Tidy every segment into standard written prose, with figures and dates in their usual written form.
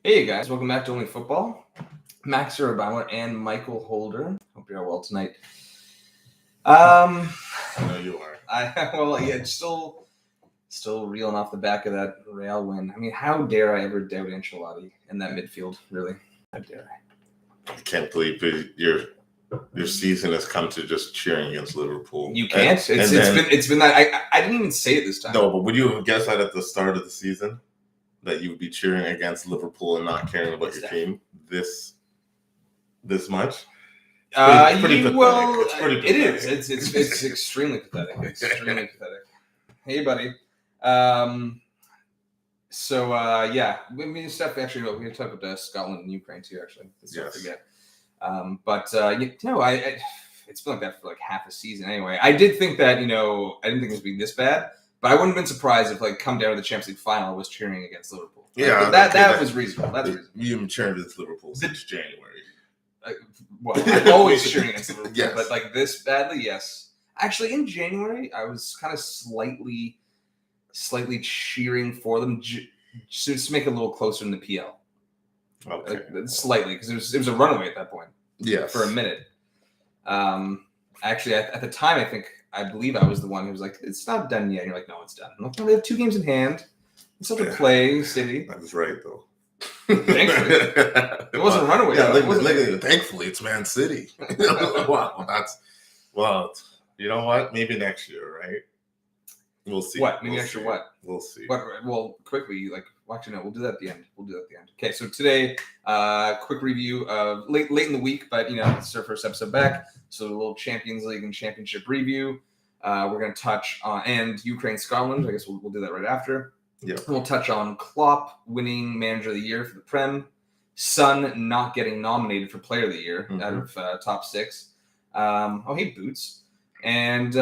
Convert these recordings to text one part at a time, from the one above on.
Hey guys, welcome back to Only Football. Max Urabauer and Michael Holder. Hope you're all well tonight. I know you are. Still reeling off the back of that Real win. I mean, how dare I ever doubt Ancelotti in that midfield? Really, how dare I? I can't believe your season has come to just cheering against Liverpool. You can't. It's been that. I didn't even say it this time. No, but would you have guessed that at the start of the season that you would be cheering against Liverpool and not caring about your team this much? It's pretty pathetic. It's pretty pathetic. It is. It's extremely pathetic. Extremely pathetic. Hey, buddy. We mean stuff. Actually, we're gonna talk about Scotland and Ukraine too. Actually, let's not forget. It's been like that for like half a season anyway. I did think that I didn't think it was being this bad, but I wouldn't have been surprised if come down to the Champions League final, I was cheering against Liverpool. Yeah, that was reasonable. That's reasonable. You've been cheering against Liverpool since January. I'm always cheering against Liverpool, yes. But like this badly, yes. Actually, in January, I was kind of slightly cheering for them just to make it a little closer in the PL. Okay. Slightly, because it was a runaway at that point. Yes. For a minute. Actually, at the time, I believe I was the one who was like, "It's not done yet." And you're like, "No, it's done." I'm like, "No, they have 2 games in hand. It's still to play, City." I was right though. Thankfully, it wasn't a runaway. Yeah, thankfully, it's Man City. Wow, you know what? Maybe next year, right? We'll see. What? Maybe next year? What? We'll see. What? Well, quickly, actually, no, we'll do that at the end. Okay, so today, quick review of late in the week, but it's our first episode back, so a little Champions League and Championship review. We're going to touch on and Ukraine, Scotland. I guess we'll do that right after. Yeah. We'll touch on Klopp winning Manager of the Year for the Prem, Son not getting nominated for Player of the Year out of top 6. Hey Boots, and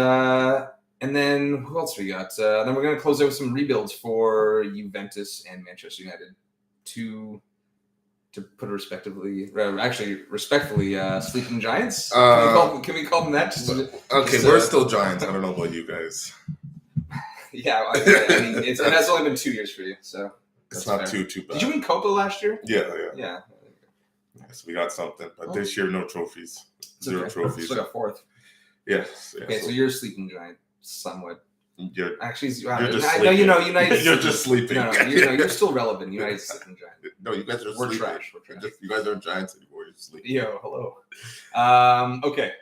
then who else we got? Then we're going to close out with some rebuilds for Juventus and Manchester United to put it respectively, sleeping giants. Can we call them that? We're still giants. I don't know about you guys. Yeah, I mean, it has only been 2 years for you, so it's not too bad. Did you win Copa last year? Yeah. Yes, we got something, but this year no trophies. Zero trophies. Still got 4th. Yes. Okay, so you're a sleeping giant, somewhat. You're just sleeping. United. You're just sleeping. No, you're still relevant. United's sleeping giant. No, you guys are We're sleeping. trash. You guys aren't giants anymore. You're sleeping. Yo, hello. Okay.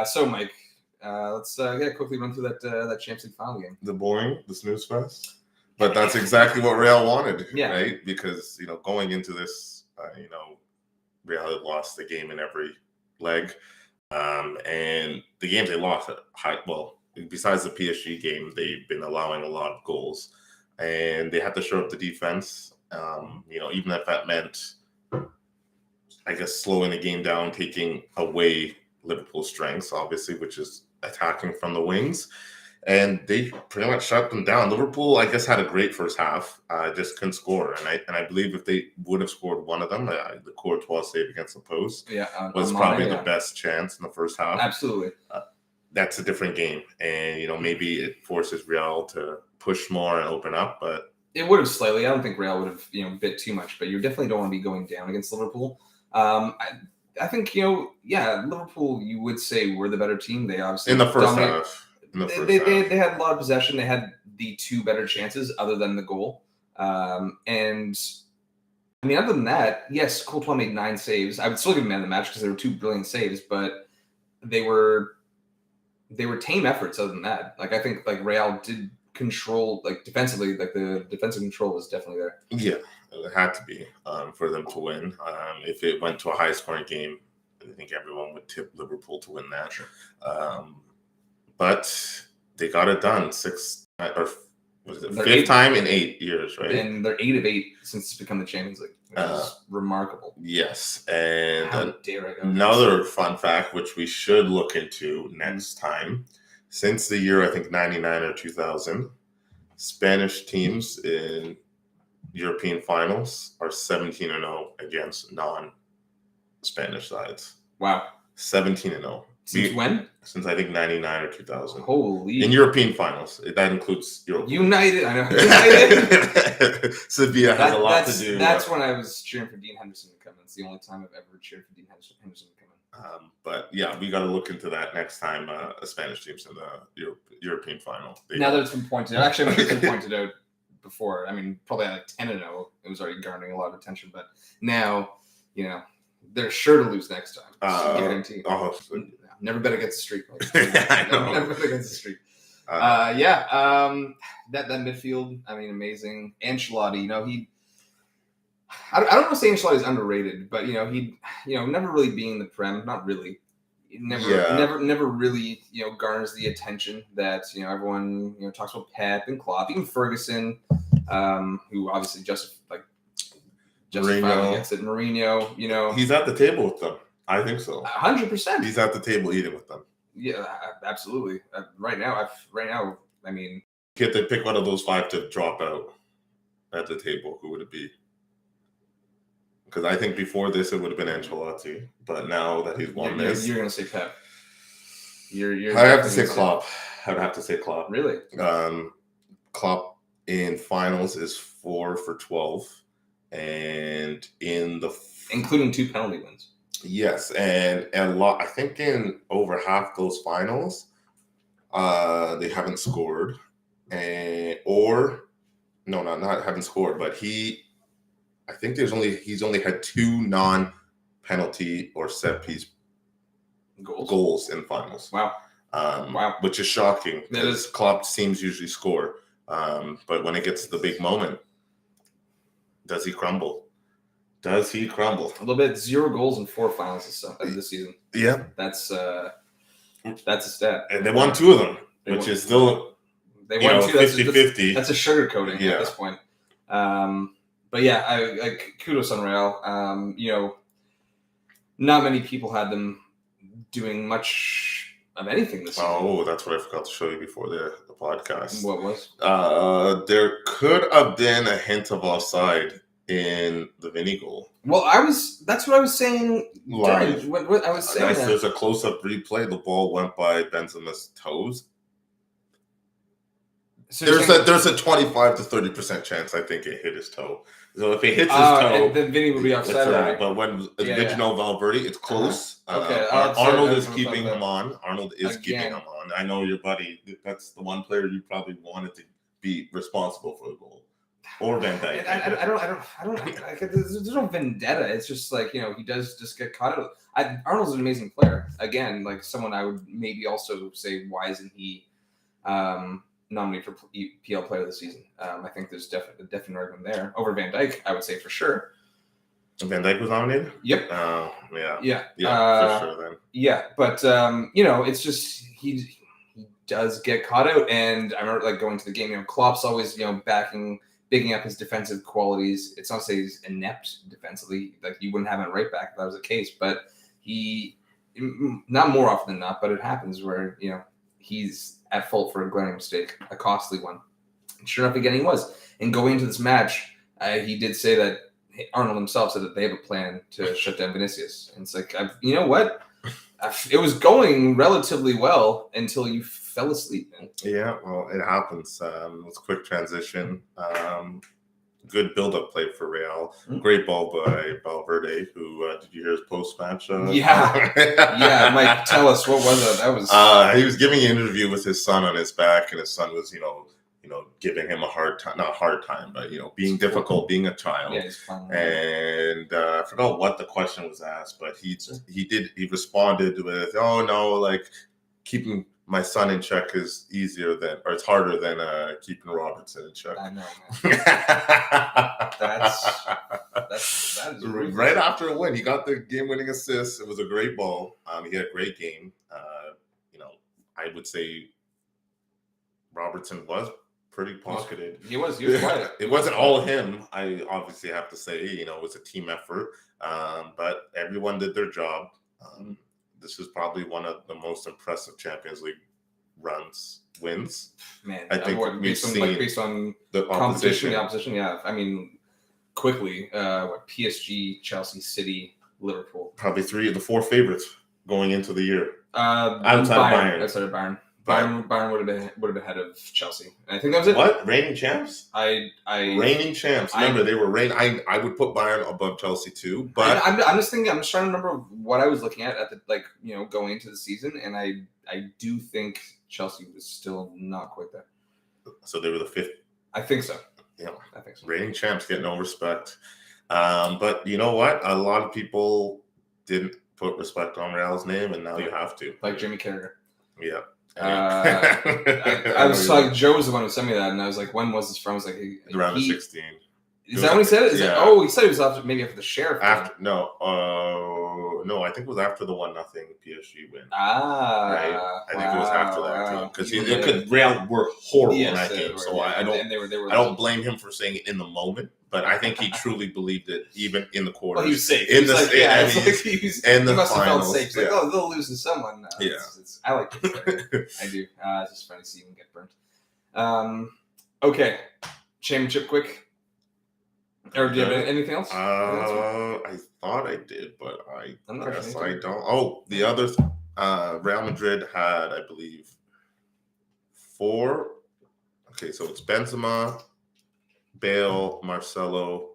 So Mike, let's quickly run through that Champions League final game. The snooze fest. But that's exactly what Real wanted, right? Because going into this, Real had lost the game in every leg, and the games they lost at high. Well, besides the PSG game, they've been allowing a lot of goals, and they had to shore up the defense. Even if that meant, I guess, slowing the game down, taking away Liverpool's strengths, obviously, which is attacking from the wings. And they pretty much shut them down. Liverpool, I guess, had a great first half, just couldn't score. And I believe if they would have scored one of them, the Courtois save against the post was probably the best chance in the first half. Absolutely. That's a different game. And, maybe it forces Real to push more and open up. But it would have slightly. I don't think Real would have, bit too much. But you definitely don't want to be going down against Liverpool. I think, Liverpool, you would say, were the better team. They obviously in the first half. They had a lot of possession. They had the 2 better chances other than the goal. And I mean, other than that, yes, Courtois made 9 saves. I would still give him man of the match because they were 2 brilliant saves, but they were tame efforts other than that. I think Real did control, defensively, the defensive control was definitely there. Yeah, it had to be for them to win. If it went to a high scoring game, I think everyone would tip Liverpool to win that. Sure. But they got it done 5th time in 8 years, right? And they're 8 of 8 since it's become the Champions League, which is remarkable. Yes, and how dare I go another fun fact, which we should look into next time, since the year I think 99 or 2000, Spanish teams in European finals are 17-0 against non-Spanish sides. Wow. 17-0. Since when? Since I think 99 or 2000. Holy. In European finals. That includes Europe. United. I know. United. Sevilla has a lot to do. That's when I was cheering for Dean Henderson to come in. It's the only time I've ever cheered for Dean Henderson to come in. But yeah, we got to look into that next time a Spanish team's in the European final. Now that it's been pointed out. Actually, it's been pointed out before. I mean, probably at 10-0. It was already garnering a lot of attention. But now, they're sure to lose next time. Guaranteed. Never bet against the streak. Never bet against the streak. That midfield, I mean, amazing. Ancelotti, I don't want to say Ancelotti's underrated, but he never really being in the Prem, not really. Never really garners the attention that everyone talks about. Pep and Klopp, even Ferguson, who obviously justifiably gets it. Mourinho, he's at the table with them. I think so. 100%. He's at the table eating with them. Yeah, absolutely. Right now, I mean, if you had to pick one of those 5 to drop out at the table, who would it be? Because I think before this it would have been Ancelotti, but now that he's won this, you're going to say Pep. I have to say Klopp. I would have to say Klopp. Really? Klopp in finals is 4 for 12, and in the including 2 penalty wins. Yes, and a lot. I think in over half those finals, they haven't scored, not haven't scored, but I think he's only had 2 non-penalty or set piece goals in finals. Wow. Which is shocking. That is. Klopp teams usually score, but when it gets to the big moment, does he crumble? A little bit. 0 goals in 4 finals this season. Yeah, that's a stat. And they won 2 of them, which is still they won 2. 50-50. That's a sugarcoating at this point. But yeah, I kudos on Real. Not many people had them doing much of anything this season. Oh, that's what I forgot to show you before the podcast. What was? There could have been a hint of offside in the Vinny goal. Well, that's what I was saying. Live. What I was saying. There's a close-up replay. The ball went by Benzema's toes. So there's a 25 to 30% chance I think it hit his toe. So if it hits his toe, then Vinny would be offside. Right? But when original Valverde, it's close. Okay, Arnold is keeping him on. Keeping him on. I know your buddy. That's the one player you probably wanted to be responsible for the goal. Or Van Dijk. I don't. There's no vendetta. It's just like he does just get caught out. Arnold's an amazing player. Again, like someone I would maybe also say, why isn't he nominated for PL Player of the Season? I think there's definitely argument there over Van Dijk. I would say for sure. Van Dijk was nominated. Yep. Yeah. For sure. Then. Yeah, but it's just he does get caught out, and I remember going to the game. Klopp's always bigging up his defensive qualities. It's not to say he's inept defensively. Like you wouldn't have him right back if that was the case, but he, not more often than not, but it happens where, he's at fault for a glaring mistake, a costly one. And sure enough, again, he was. And going into this match, he did say that Arnold himself said that they have a plan to shut down Vinicius. And it's like, you know what? It was going relatively well until you fell asleep, man. Yeah, well, it happens. It was a quick transition. Good build-up play for Real. Mm-hmm. Great ball by Valverde, who, did you hear his post-match? Yeah, Mike, tell us, what was it? That was... he was giving an interview with his son on his back, and his son was, giving him a hard time, not a hard time, but, being difficult, being a child. Yeah, he's fun. And I forgot what the question was asked, but he responded with, oh, no, keeping my son in check is it's harder than keeping Robertson in check. I know, man. that is right after a win. He got the game-winning assist. It was a great ball. He had a great game. I would say Robertson was pretty pocketed. He was quiet. It wasn't all him. I obviously have to say, it was a team effort. But everyone did their job. This is probably one of the most impressive Champions League wins. Man, I think based on the opposition. Yeah. I mean, quickly, PSG, Chelsea, City, Liverpool. Probably 3 of the 4 favorites. going into the year? Outside of Bayern. Bayern would have been ahead of Chelsea. And I think that was it. What? Reigning champs? Reigning champs. Remember, they were reigning. I would put Bayern above Chelsea too. But I'm just thinking. I'm just trying to remember what I was looking at the going into the season, and I do think Chelsea was still not quite there. So they were the fifth. I think so. Yeah, I think so. Reigning champs get no respect. But you know what? A lot of people didn't put respect on Real's name, and now you have to. Like Jimmy Carragher. Yeah. I was like, Joe was the one who sent me that, and I was like, when was this from? I was like, around the 16. Is that when he said it? Yeah. He said it was after the Sheriff. No, I think it was after the 1-0 PSG win. Right? I think it was after that because Real were horrible in that game. So I don't blame him for saying it in the moment, but I think he truly believed it even in the quarters. Well, he was safe. He must have felt safe. He's like, they'll lose to someone. I like this. I do. It's just funny to see him get burnt. Okay, championship quick. Or do you have anything else? I thought I did, but I guess I don't. Oh, the other Real Madrid had, I believe, 4. Okay, so it's Benzema, Bale, Marcelo.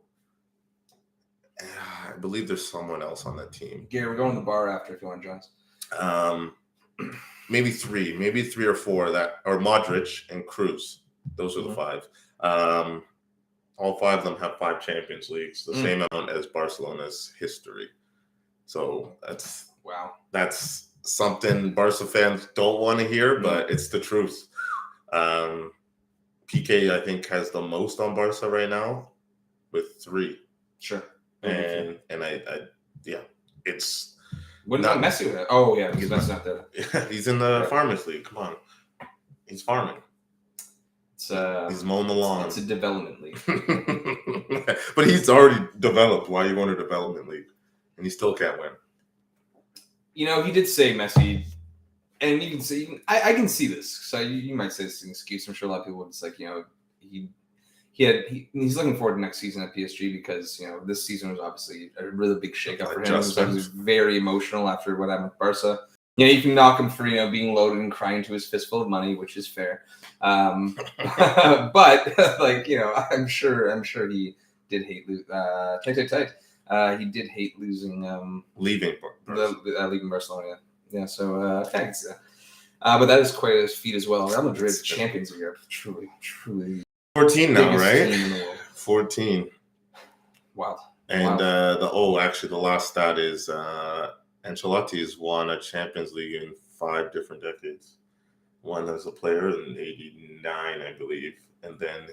I believe there's someone else on that team. Gary, we're going to the bar after if you want to join us. Maybe 3 or 4 or Modric and Cruz. Those are the 5. All 5 of them have 5 Champions Leagues, the same amount as Barcelona's history. So that's something Barca fans don't want to hear, but it's the truth. PK, I think, has the most on Barca right now with 3. Sure. And it's wouldn't not Messi. Oh yeah, because Messi's not there. He's in the Farmers League. Come on, he's farming. He's mowing the lawn. It's a development league. But he's already developed. Why are you going to development league? And he still can't win. He did say Messi, and you can see, I can see this. So you might say this is an excuse. I'm sure a lot of people would. It's like, he's looking forward to next season at PSG because, this season was obviously a really big shakeup for him. So he was very emotional after what happened with Barca. You can knock him for, being loaded and crying to his fistful of money, which is fair. But I'm sure he did hate he did hate losing, leaving Barcelona. Yeah. So I can see that. But that is quite a feat as well. Real Madrid champions of Europe, truly. 14 now, right? 14. Wow. And the last stat is Ancelotti has won a Champions League in 5 different decades. One as a player in '89, I believe, and then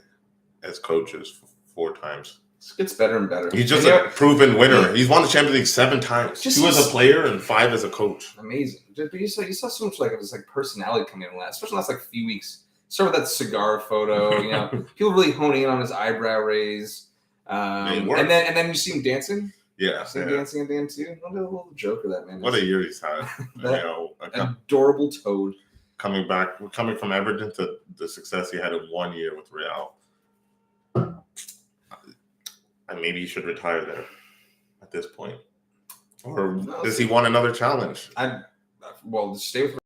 as coaches 4 times. It gets better and better. He's just a proven winner. He's won the Champions League 7 times. 2 as a player and 5 as a coach. Amazing. But you saw so much of his personality coming in especially the last few weeks. Start with that cigar photo. People really honing in on his eyebrow raise. And then you see him dancing. Yeah, dancing at the end too. What a little joke of that man. What a year he's had. Adorable toad. Coming from Everton to the success he had in 1 year with Real. And maybe he should retire there at this point. Or does he want another challenge? Stay with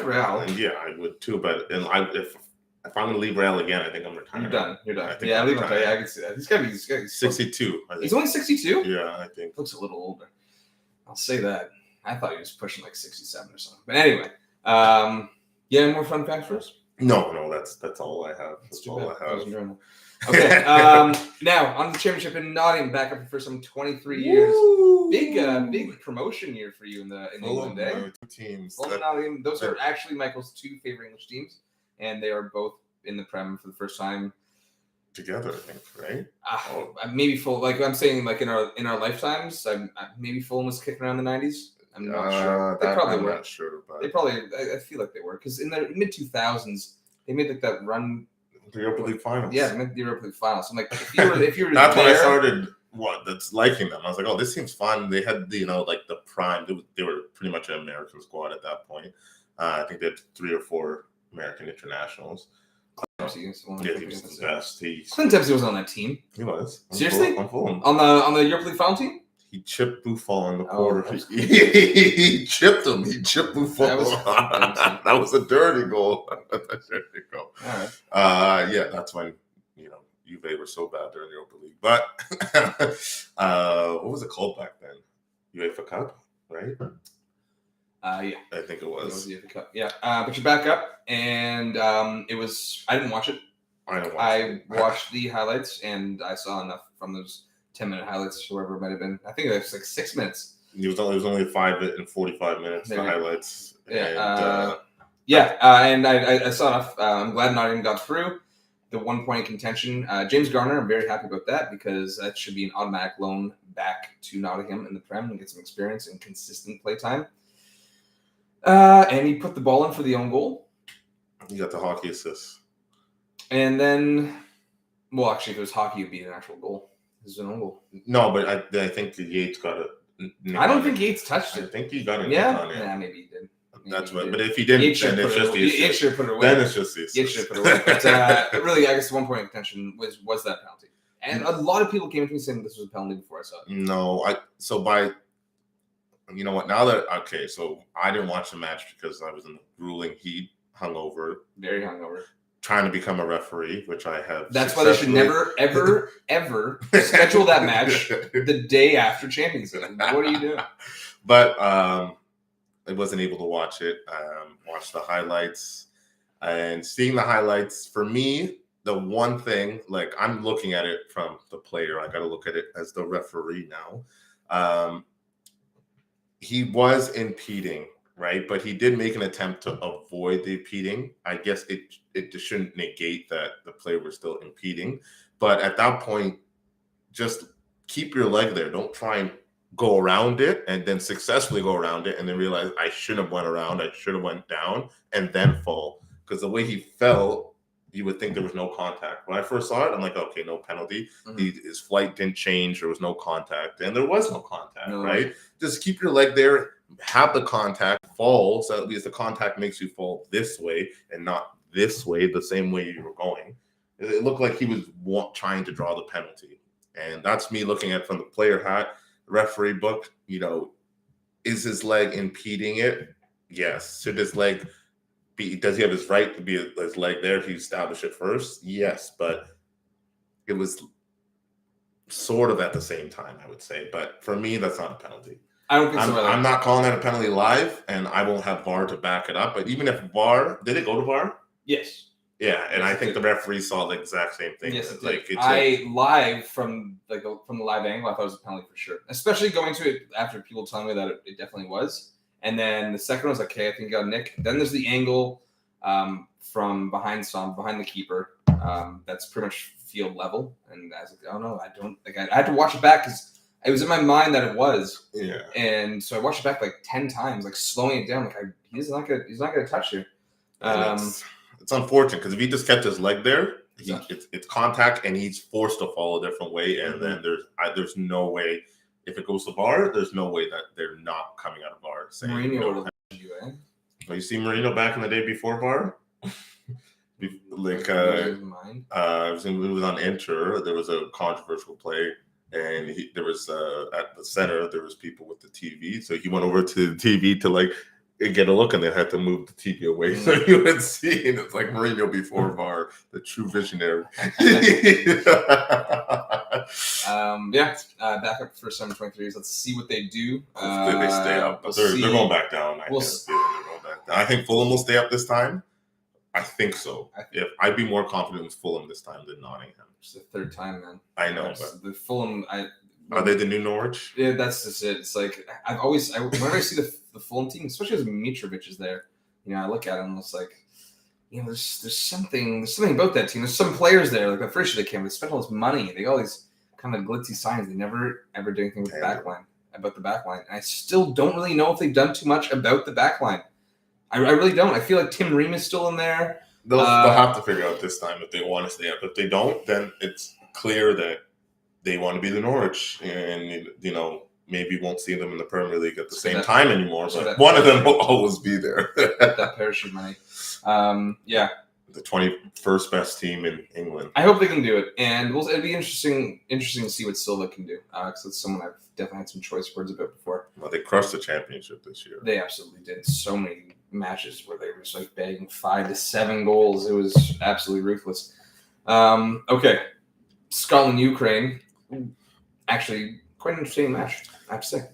Real. Yeah, I would too. But if I'm going to leave Real again, I think I'm retiring. You're done. I leave him. I can see that. He's got to be 62. I think. He's only 62? Yeah, I think. Looks a little older. I'll say that. I thought he was pushing 67 or something. But anyway, any more fun facts for us? No, that's all I have. That's all I have. Okay, now on the championship in Nottingham, back up for some 23 years. Woo! Big promotion year for you in England, eh? 2 teams. Nottingham. Those are actually Michael's 2 favorite English teams, and they are both in the Prem for the first time together. I think, right? Maybe full. Like I'm saying, in our lifetimes, maybe Fulham was kicking around the 90s. I'm not sure. They probably were. Not sure, but they probably. I feel like they were because in the mid 2000s they made that run. The Europa League finals. Yeah, they made the Europa League finals. So if you were that's when I started liking them. I was like, oh, this seems fun. They had the prime. They were pretty much an American squad at that point. I think they had 3 or 4 American internationals. He was the best. Clint Dempsey was on that team. He was. Seriously? On Fulham. On the Europa League final team? He chipped Buffon in the quarter. He chipped him. He chipped Buffon. That was a dirty goal. There you go. All right. Yeah, that's when Juve were so bad during the Europa League. But what was it called back then? UEFA Cup, right? Yeah, I think it was. It was the UEFA Cup. Yeah, but you're back up, and it was. I didn't watch it. I watched the highlights, and I saw enough from those 10-minute highlights, whoever it might have been. I think it was like 6 minutes. It was only 5 and 45 minutes. The highlights. Yeah. And I saw enough. I'm glad Nottingham got through. The 1 point in contention. James Garner, I'm very happy about that because that should be an automatic loan back to Nottingham in the Prem and get some experience and consistent play time. And he put the ball in for the own goal. He got the hockey assist. And then, well, actually, if it was hockey, it would be an actual goal. It was an own goal. No, but I think Yates got it. I don't think Yates touched it. I think he got it. Yeah, maybe he did. That's what. But if he didn't, then it's just the assist. Yates should put it away. Then it's just the assist. Yates should put it away. But really, I guess the 1 point in contention was that penalty. And a lot of people came to me saying this was a penalty before I saw it. No, you know what? So I didn't watch the match because I was in the grueling heat, hungover. Very hungover. Trying to become a referee, which I have. That's why they should never, ever, ever schedule that match the day after Champions League. What are you doing? But I wasn't able to watch it. Watch the highlights, and seeing the highlights for me, the one thing, like I'm looking at it from the player. I got to look at it as the referee now. He was impeding, right? But he did make an attempt to avoid the impeding. I guess it just shouldn't negate that the player was still impeding. But at that point, just keep your leg there. Don't try and go around it and then successfully go around it and then realize I shouldn't have went around. I should have went down and then fall. Because the way he fell, you would think there was no contact. When I first saw it, I'm like, okay, no penalty. Mm-hmm. His flight didn't change. There was no contact. And there was no contact, right? Just keep your leg there, have the contact, fall, so at least the contact makes you fall this way and not this way, the same way you were going. It looked like he was trying to draw the penalty. And that's me looking at from the player hat, referee book, is his leg impeding it? Yes. Should his leg does he have his right to be his leg there if he established it first? Yes, but it was sort of at the same time, I would say. But for me, that's not a penalty. I don't think so. I'm not calling that a penalty live, and I won't have VAR to back it up. But even if VAR, did it go to VAR? Yes. Yeah, and I think the referee saw the exact same thing. Yes, live from the live angle, I thought it was a penalty for sure. Especially going to it after people telling me that it definitely was. And then the second one was okay, I think got Nick. Then there's the angle from behind the keeper. That's pretty much field level. And I was like, oh no, I don't like. I had to watch it back because it was in my mind that it was. Yeah. And so I watched it back like 10 times, like slowing it down. Like he's not gonna touch you. It's unfortunate because if he just kept his leg there, it's contact, and he's forced to fall a different way. And then there's no way. If it goes to VAR, there's no way that they're not coming out of VAR. Mourinho would have you, eh? You see Mourinho back in the day before VAR? It was on Inter. There was a controversial play, and there was at the center, there was people with the TV. So he went over to the TV to get a look, and they had to move the TV away so you would see. And it's like Mourinho before VAR, the true visionary. Back up for summer 23s. Let's see what they do. Hopefully they stay up, but they're going back down. I think Fulham will stay up this time. I think so. I'd be more confident with Fulham this time than Nottingham. It's the third time, man. I know, but the Fulham. Are they the new Norwich? Yeah, that's just it. It's like whenever I see the Fulham team, especially as Mitrovic is there, I look at him. It's like, there's something about that team. There's some players there. Like the first year they came, they spent all this money. They got all these kind of glitzy signs. They never ever did anything with the backline. And I still don't really know if they've done too much about the backline. I really don't. I feel like Tim Ream is still in there. They'll have to figure out this time if they want to stay up. If they don't, then it's clear that they want to be the Norwich, and maybe won't see them in the Premier League at the same time anymore. But one of them will always be there. That parachute money. the 21st best team in England. I hope they can do it, and it'll be interesting to see what Silva can do, because it's someone I've definitely had some choice words about before. Well, they crushed the championship this year. They absolutely did. So many matches where they were just like bagging 5 to 7 goals. It was absolutely ruthless. Okay, Scotland, Ukraine. Actually, quite an interesting match, I have to say.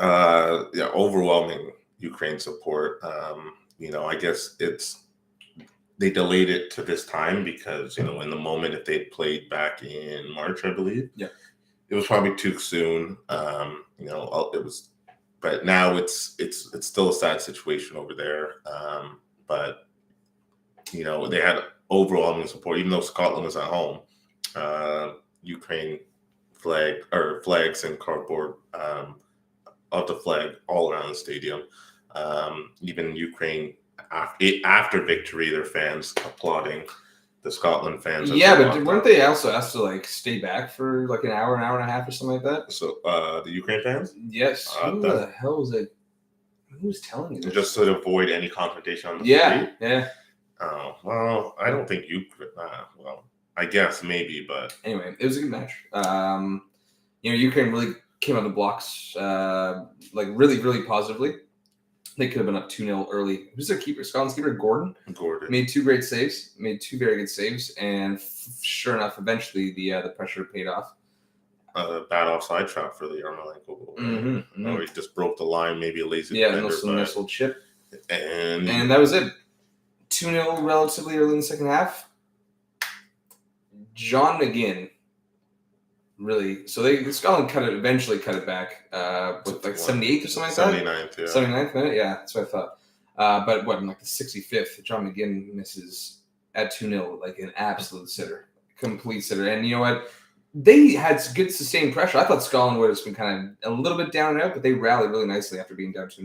Yeah, overwhelming Ukraine support. I guess they delayed it to this time because, in the moment, if they'd played back in March, I believe, it was probably too soon. It was, but now it's still a sad situation over there. But they had overwhelming support, even though Scotland was at home. Ukraine flags and cardboard of the flag all around the stadium. Even Ukraine. After victory, their fans applauding the Scotland fans. Yeah, but weren't they also asked to stay back for an hour and a half or something like that? So the Ukraine fans? Yes. Who the hell was it? Who was telling you this? Just to avoid any confrontation on the street? Yeah. Oh, well, I don't think Ukraine. I guess maybe, but anyway, it was a good match. Ukraine really came out of the blocks, really, really positively. They could have been up 2-0 early. Who's their keeper? Scotland's keeper, Gordon. Made 2 great saves. Made 2 very good saves, and sure enough, eventually the pressure paid off. Bad offside trap for the Yarmolenko goal. Right? He just broke the line. Maybe a lazy defender. Nice little chip. And that was it. 2-0 relatively early in the second half. John McGinn. Really, so Scotland eventually cut it back with 78th or something like that. 79th minute, yeah, that's what I thought. But in the 65th, John McGinn misses at 2-0, an absolute sitter, complete sitter. And you know what? They had good sustained pressure. I thought Scotland would have been kind of a little bit down and out, but they rallied really nicely after being down 2-0.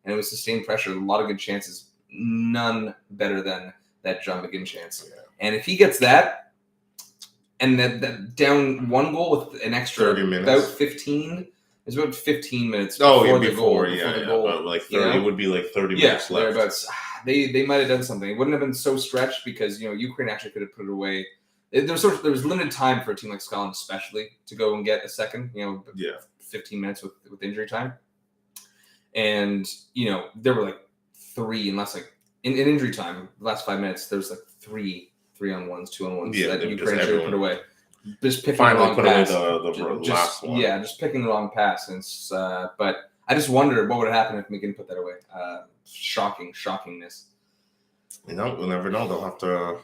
And it was sustained pressure, a lot of good chances, none better than that John McGinn chance. Yeah. And if he gets that, and that down 1 goal with an extra 30 minutes. About 15. It's about 15 minutes before the goal. But 30, it would be 30 minutes left. Thereabouts. They might have done something. It wouldn't have been so stretched because Ukraine actually could have put it away. There was limited time for a team like Scotland, especially, to go and get a second. 15 minutes with injury time, and there were 3 unless in injury time. The last 5 minutes, there was 3-on-1s, 2-on-1s that Ukraine should have put away. Just picking the wrong pass. The last one. Yeah, just picking the wrong pass. And but I just wondered what would happen if McGinn put that away. Shockingness. We'll never know. They'll have to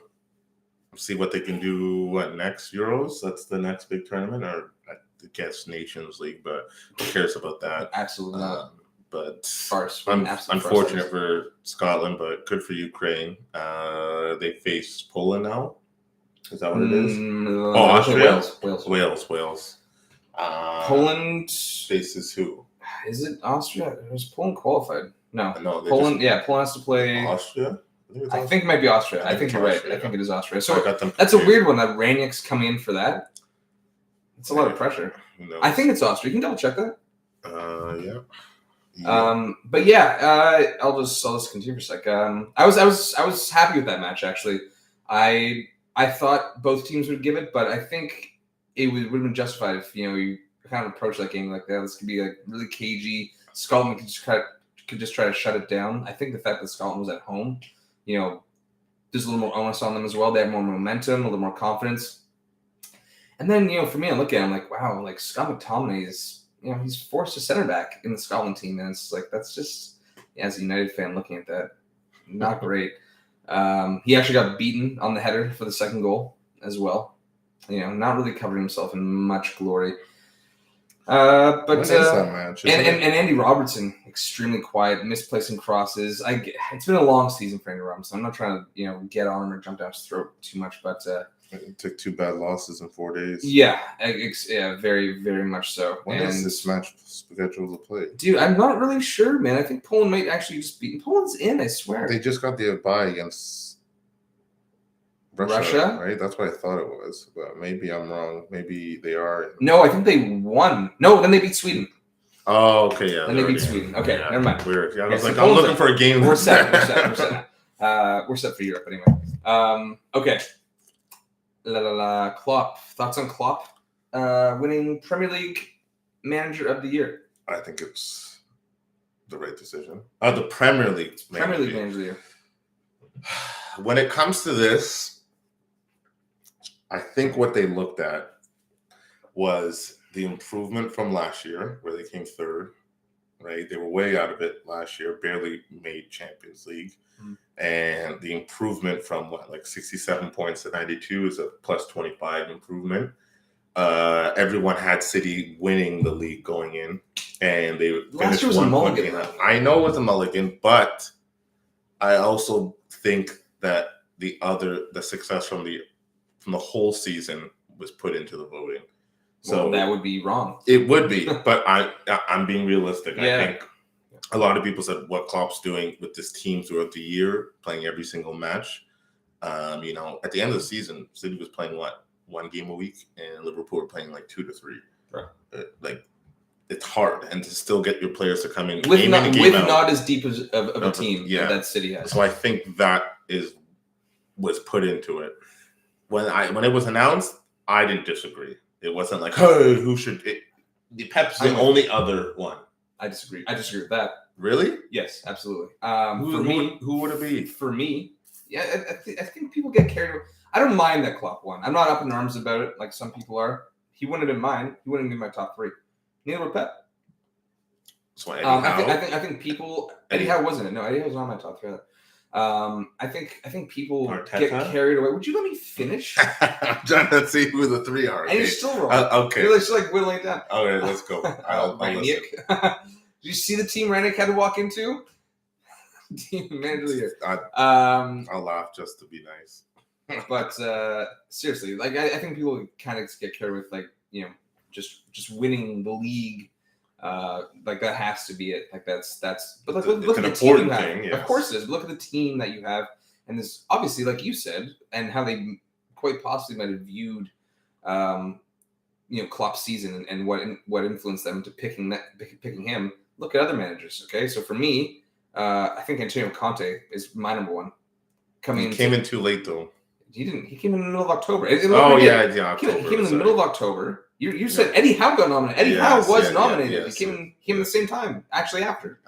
see what they can do. Next Euros? That's the next big tournament, or I guess Nations League. But who cares about that? Absolutely not. But farce. Unfortunate for Scotland, but good for Ukraine. They face Poland now. Is that what it is? Austria. Wales. Poland faces who? Is it Austria? Was Poland qualified? No. Poland. Poland has to play Austria. I think it might be Austria. I think you're right. I think it is Austria. So that's a weird one that Ranick's coming in for that. It's a lot of pressure. I think it's Austria. You can double check that. Yeah. But yeah, I'll just continue for a sec. I was happy with that match actually. I thought both teams would give it, but I think it would have been justified if you kind of approach that game like that. This could be really cagey. Scotland could just try to shut it down. I think the fact that Scotland was at home, there's a little more onus on them as well. They have more momentum, a little more confidence. And then for me, I look at it, I'm like, wow, Scott McTominay is. He's forced to center back in the Scotland team, and it's that's just, as a United fan looking at that, not great. He actually got beaten on the header for the second goal as well. Not really covering himself in much glory. But what is that match? And Andy Robertson, extremely quiet, misplacing crosses. It's been a long season for Andy Robertson. I'm not trying to get on him or jump down his throat too much, but. It took 2 bad losses in 4 days. Yeah, very, very much so. When is this match scheduled to play? Dude, I'm not really sure, man. I think Poland might actually just beat. Poland's in, I swear. They just got the bye against Russia, right? That's what I thought it was, but maybe I'm wrong. Maybe they are. No, I think they won. No, then they beat Sweden. Oh, okay, yeah. Then they beat Sweden. Okay, never mind. Weird. Yeah, I was I'm looking for a game. We're set. We're set for Europe anyway. Okay. Klopp. Thoughts on Klopp winning Premier League Manager of the Year? I think it's the right decision. The Premier League Manager of the Year. When it comes to this, I think what they looked at was the improvement from last year, where they came third, right? They were way out of it last year, barely made Champions League. And the improvement from 67 points to 92 is a plus 25 improvement. Everyone had City winning the league going in, and they last year was a mulligan. I know it was a mulligan, but I also think that the success from the whole season was put into the voting. So that would be wrong. It would be, but I'm being realistic. Yeah. I think a lot of people said what Klopp's doing with this team throughout the year, playing every single match. At the end of the season, City was playing one game a week, and Liverpool were playing 2 to 3. Right. It's hard, and to still get your players to come in with not as deep of a team that City has. So I think that was put into it. When it was announced, I didn't disagree. It wasn't like, hey, who should it? The Pep's the only other one. I disagree. I disagree with that. Really? Yes, absolutely. Who would it be? For me, yeah, I think people get carried away. I don't mind that Klopp won. I'm not up in arms about it like some people are. He wouldn't have been mine. He wouldn't have been my top 3. Neither would Pep. So Eddie Howe. I think people. Eddie Howe wasn't it? No, Eddie Howe was not my top 3. I think people get carried away. Would you let me finish? I'm trying to see who the 3 are. And you're still wrong. Okay. You're just whittling it down. Okay, let's go. I'll listen. Did you see the team Ranick had to walk into? Team Manager of the Year. I'll laugh just to be nice. But seriously, I think people kind of get carried with just winning the league. That has to be it. That's. But look at the team you have. Yes. Of course it is. Look at the team that you have, and this obviously, like you said, and how they quite possibly might have viewed, Klopp's season and what influenced them to picking him. Look at other managers. Okay, so for me, I think Antonio Conte is my number one. He came in too late though. He didn't. He came in the middle of October. October. He came in the middle of October. You said Eddie Howe got nominated. Eddie Howe was nominated. He came in the same time, actually after.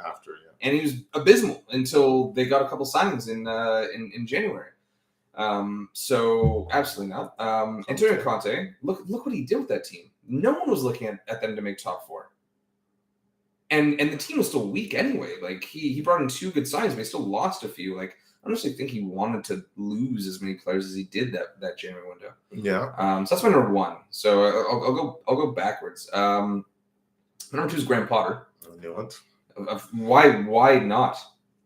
And he was abysmal until they got a couple signings in January. So absolutely not. Antonio Conte, look what he did with that team. No one was looking at them to make top 4. And the team was still weak anyway. He brought in 2 good signings, but he still lost a few. I honestly think he wanted to lose as many players as he did that January window. Yeah. So that's my number 1. So I'll go backwards. Number 2 is Graham Potter. Why not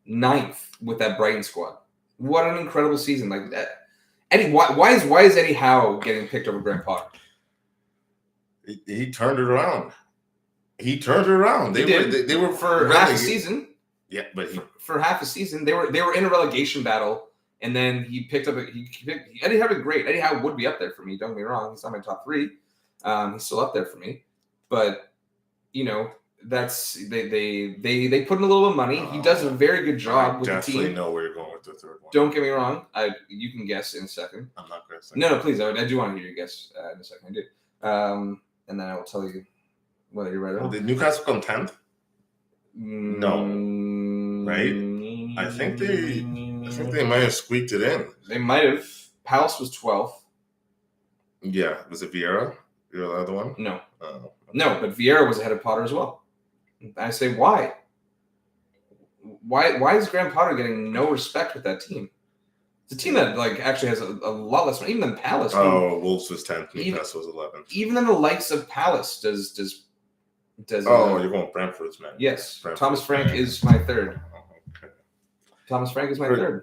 9th with that Brighton squad? What an incredible season! Like that. Eddie, why is Eddie Howe getting picked over Graham Potter? He turned it around. They were for half a season. Yeah, but for half a season they were in a relegation battle, and then he picked up. Eddie Howe did great. Eddie Howe would be up there for me. Don't get me wrong; he's not my top 3. He's still up there for me. But that's they put in a little bit of money. He does a very good job with the team. I definitely know where you're going with the 3rd one. Don't get me wrong. You can guess in a second. I'm not guessing. No, please. I do want to hear your guess in a second. I do. And then I will tell you whether you're right or not. Did Newcastle come 10th? No. Right? I think they might have squeaked it in. They might have. Palace was 12th. Yeah. Was it Vieira? The other one? No. No, but Vieira was ahead of Potter as well. I say, why? Why is Graham Potter getting no respect with that team? It's a team that actually has a lot less money, even than Palace. Wolves was 10th, Newcastle was 11th. Even in the likes of Palace does you're going Brentford's, man. Yes. Thomas Frank is my 3rd. Okay. Thomas Frank is my 3rd.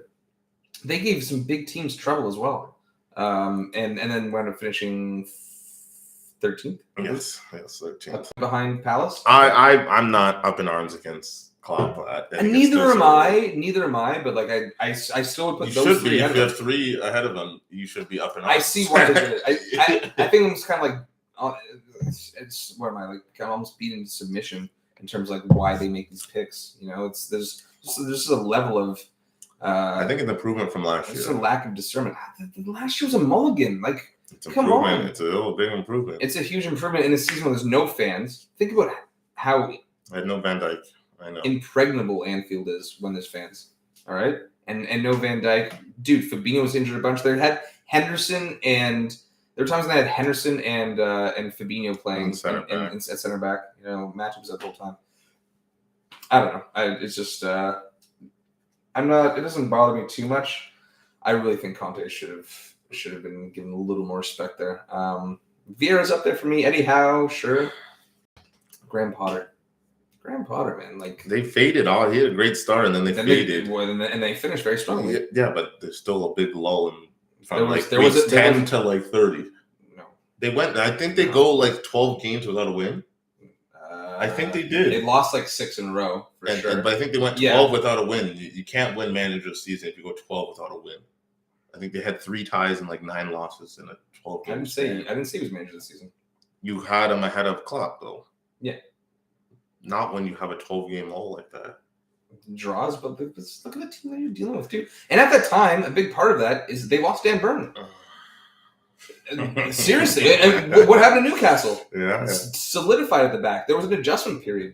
They gave some big teams trouble as well. And then wound up finishing 13th. Yes, 13th. Behind Palace. I'm not up in arms against Klopp. Neither am I. But I still would put those 3 ahead. If you have 3 ahead of them, you should be up in arms. I see why they did it. I think it's kind of it's where am I I'm almost beaten to submission in terms of why they make these picks. There's just a level of I think an improvement from last year. It's a lack of discernment. Last year was a mulligan. Like, it's come on. It's a little big improvement. It's a huge improvement in a season where there's no fans. Think about how I had no Van Dijk. I know. Impregnable Anfield is when there's fans. All right? And no Van Dijk. Dude, Fabinho was injured a bunch. They had Henderson and there were times when they had Henderson and Fabinho playing at center back. You know, matchups that whole time. I don't know. It's just I'm not. It doesn't bother me too much. I really think Conte should have been given a little more respect there. Vieira's up there for me. Eddie Howe, sure. Graham Potter, man. Like they faded. He had a great start, and then they faded. And they finished very strongly. Yeah, but there's still a big lull from there was 10 to like 30. No, they went. I think they go like 12 games without a win. I think they did. They lost like 6 in a row for sure. But I think they went 12 without a win. You can't win manager season if you go 12 without a win. I think they had 3 ties and like 9 losses in a 12 game. I didn't say he was manager this season. You had him ahead of Klopp though. Yeah. Not when you have a 12-game lull like that. Draws, but look at the team that you're dealing with too. And at that time, a big part of that is they lost Dan Burn. Seriously, what happened to Newcastle? Yeah, solidified at the back. There was an adjustment period,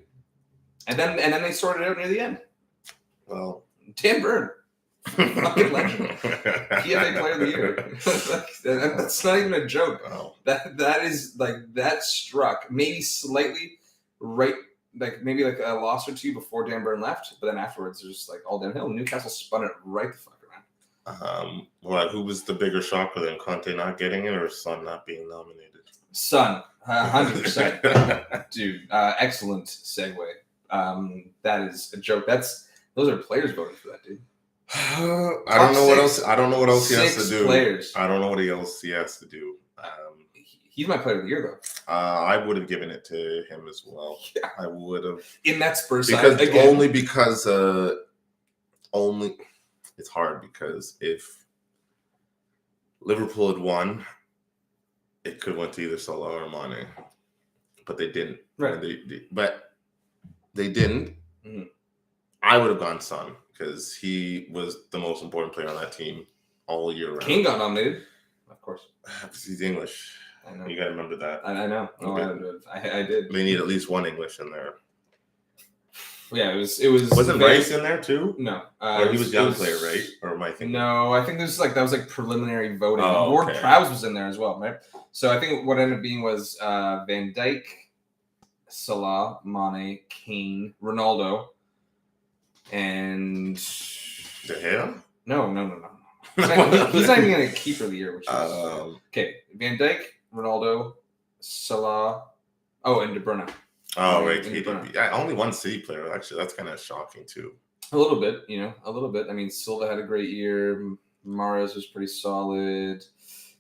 and then they sorted it out near the end. Well, Dan Burn, fucking legend, PFA Player of the Year. That's not even a joke. Wow. That is like that struck maybe slightly right, like maybe like a loss or two before Dan Burn left, but then afterwards it was just like all downhill. Newcastle spun it right the fuck around. Who was the bigger shocker then? Conte not getting it or Son not being nominated? Son, 100%. Dude, excellent segue. That is a joke. Those are players voting for that, dude. I don't know what else. I don't know what else he has to do. Players. I don't know what else he has to do. He's my player of the year, though. I would have given it to him as well. Yeah. I would have. In that Spurs side, again. Only it's hard because if Liverpool had won, it could have went to either Salah or Mane, but they didn't. Right. But they didn't. Mm-hmm. I would have gone Son because he was the most important player on that team all year round. Kane got nominated, of course. He's English. I know. You got to remember that. I know. I did. They need at least one English in there. Yeah, it was. Wasn't Rice in there too? No, or he was young player, right? Or am I thinking? No, I think that was preliminary voting. Oh, Ward Prowse was in there as well, right? So I think what ended up being was Van Dijk, Salah, Mane, Kane, Ronaldo, and De Gea. No. He's not even going to keeper of the year. Which is okay. Van Dijk, Ronaldo, Salah, and De Bruyne. Oh, right. Only one City player. Actually, that's kind of shocking, too. A little bit. I mean, Silva had a great year. Mahrez was pretty solid.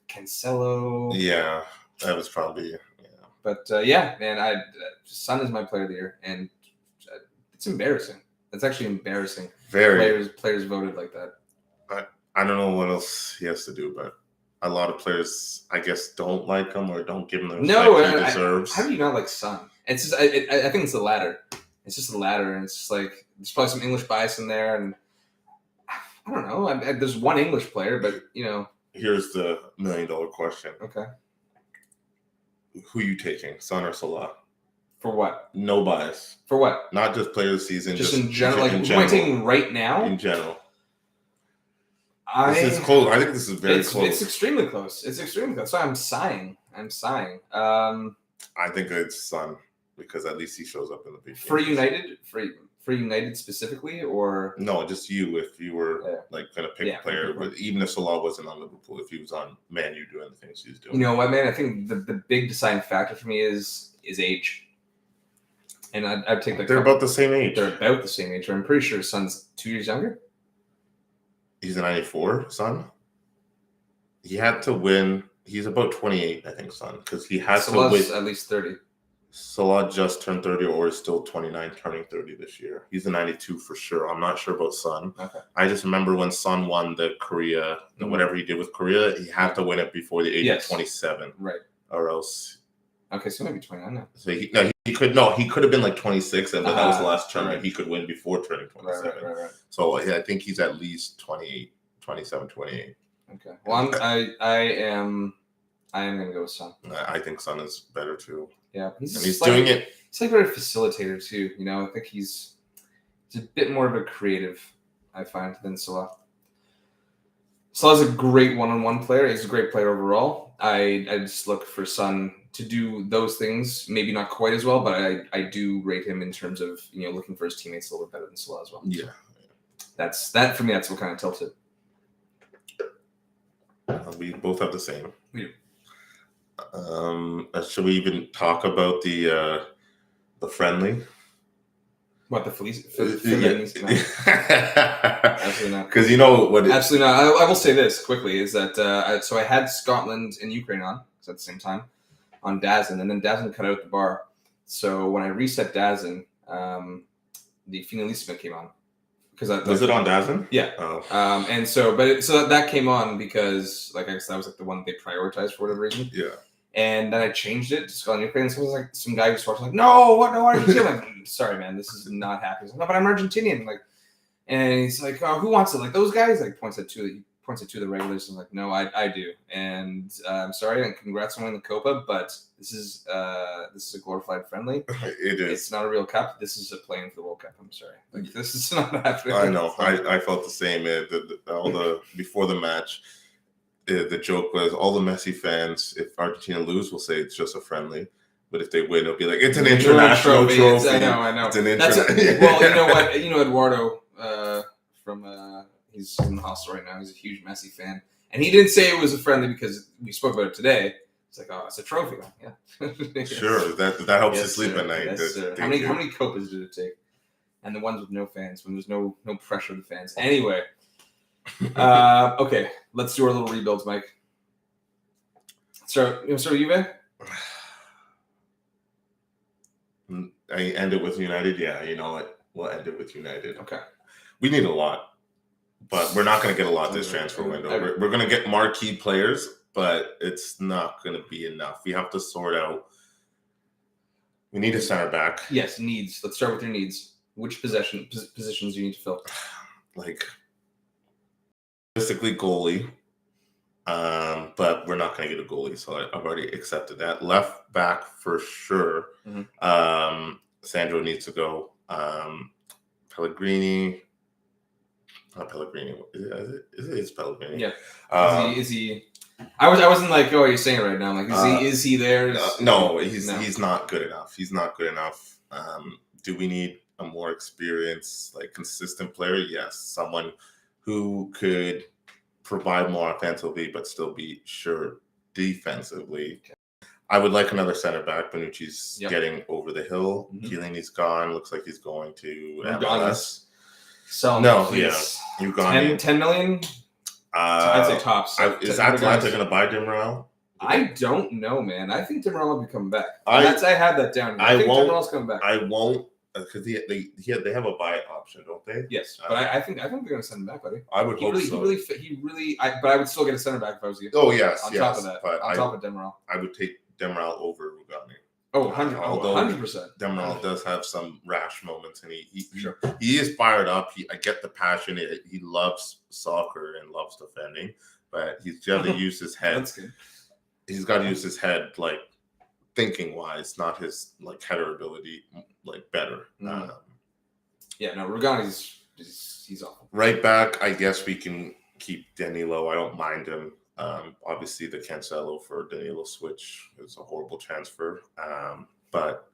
Cancelo. Yeah, that was probably, yeah. But, man, Son is my player of the year. And it's embarrassing. It's actually embarrassing. Very. Players voted like that. I don't know what else he has to do, but a lot of players, I guess, don't like him or don't give him the respect he deserves. How do you not like Son? It's just, I think it's the latter. It's just the latter, and it's just like there's probably some English bias in there, and I don't know. There's one English player, but Here's the $1 million question. Okay. Who are you taking, Son or Salah? For what? No bias. For what? Not just player of the season. Just in general. Who am I taking right now? In general. This is close. I think this is very close. It's extremely close. So I'm sighing. I think it's Son because at least he shows up in the big for United. For United specifically, or no, just you. If you were going to pick a player, but even if Salah wasn't on Liverpool, if he was on Man U doing the things he's doing, you know what, man? I think the big deciding factor for me is age, and I'd take They're about the same age. They're about the same age. I'm pretty sure his son's 2 years younger. He's a 94, Son. He had to win. He's about 28, I think, Son, because he has to win. At least 30. Salah just turned 30 or is still 29, turning 30 this year. He's a 92 for sure. I'm not sure about Son. Okay. I just remember when Son won the Korea, whatever he did with Korea, he had to win it before the age of 27. Right. Or else Okay, so maybe 29 now. So he could have been like 26, and that was the last term, and he could win before turning 27. Right. So I think he's at least 28, 27, 28. Okay. Well, I am going to go with Son. I think Son is better too. Yeah, he's doing it. He's like a very facilitator too. You know, I think he's a bit more of a creative, I find, than Salah. Salah's a great one-on-one player. He's a great player overall. I just look for Son to do those things, maybe not quite as well, but I do rate him in terms of, you know, looking for his teammates a little bit better than Salah as well. Yeah. That's that for me. That's what kind of tilts it. We both have the same. We do. Should we even talk about the friendly? What, the Feliz? Absolutely not. Because you know what? Absolutely not. I will say this quickly is that so I had Scotland and Ukraine on at the same time on DAZN, and then DAZN cut out the bar. So when I reset DAZN, the Finalissima came on. Was it on DAZN? Yeah. Oh. And so, so that came on because, like, I guess that was like the one they prioritized for whatever reason. Yeah. And then I changed it to Scotland, Ukraine. So it was like some guy who was watching, like, no, what, no, Argentina. I'm like, sorry, man, this is not happening. Like, no, but I'm Argentinian. Like, and he's like, oh, who wants it? Like those guys. Like points at two of the regulars. I'm like, no, I do. And I'm sorry, and congrats on winning the Copa, but this is a glorified friendly. It is. It's not a real cup. This is a playing for the World Cup. I'm sorry. Like this is not happening. I know. I felt the same. Before the match. The joke was all the Messi fans, if Argentina lose, will say it's just a friendly. But if they win, it'll be like, it's an international trophy. I know. It's an well, you know what? You know, Eduardo from he's in the hostel right now. He's a huge Messi fan. And he didn't say it was a friendly because we spoke about it today. It's like, oh, it's a trophy. Yeah. Sure. That helps you sleep at night. Yes, how many copas did it take? And the ones with no fans, when there's no pressure to the fans. Anyway. Okay, let's do our little rebuilds, Mike. So, Juve? I end it with United. Yeah, you know what? We'll end it with United. Okay. We need a lot, but we're not going to get a lot this transfer window. We're going to get marquee players, but it's not going to be enough. We have to sort out. We need a center back. Yes, needs. Let's start with your needs. Which positions do you need to fill? Like, basically goalie, but we're not going to get a goalie, so I've already accepted that. Left back for sure. Mm-hmm. Sandro needs to go. Pellegrini. Not Pellegrini. Is it Pellegrini? Yeah. Is he? I wasn't like, oh, you're saying it right now. I'm like, is he there? No, he's not good enough. He's not good enough. Do we need a more experienced, like consistent player? Yes, someone who could provide more offensively but still be sure defensively. Okay. I would like another center back. Bonucci's getting over the hill. Mm-hmm. Chiellini's gone. Looks like he's going to MLS. So no, please. Yeah. Ugani. 10 million? I'd say tops. Is Atlanta going to buy Demiral? I don't know, man. I think Demiral will be coming back. I had that down. I think Demiral's coming back. I won't. Because they have a buy option, don't they? Yes, but I think they're going to send him back, buddy. I would hope so. But I would still get a center back if I was you. Oh yes, top of that, on top of Demiral, I would take Demiral over Rugani. Oh, 100%. Demiral does have some rash moments, and he is fired up. I get the passion. He loves soccer and loves defending, but he's got to use his head. That's good. He's got to use his head, like thinking wise, not his like header ability. Like better. Rugani's he's awful. Right back, I guess we can keep Danilo. I don't mind him. Obviously, the Cancelo for Danilo switch is a horrible transfer. But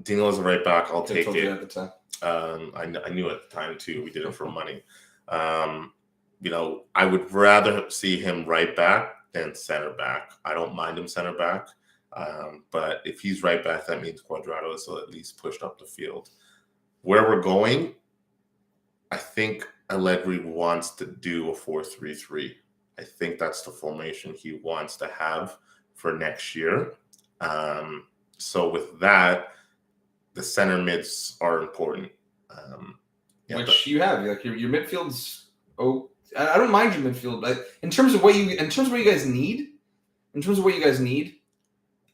Danilo's a right back. I'll take it. At the time. I knew at the time too. We did it for money. I would rather see him right back than center back. I don't mind him center back. But if he's right back, that means Cuadrado is at least pushed up the field. Where we're going, I think Allegri wants to do a 4-3-3. I think that's the formation he wants to have for next year. So with that, the center mids are important. Which you have, like your midfield's. Oh, I don't mind your midfield, but in terms of what you guys need,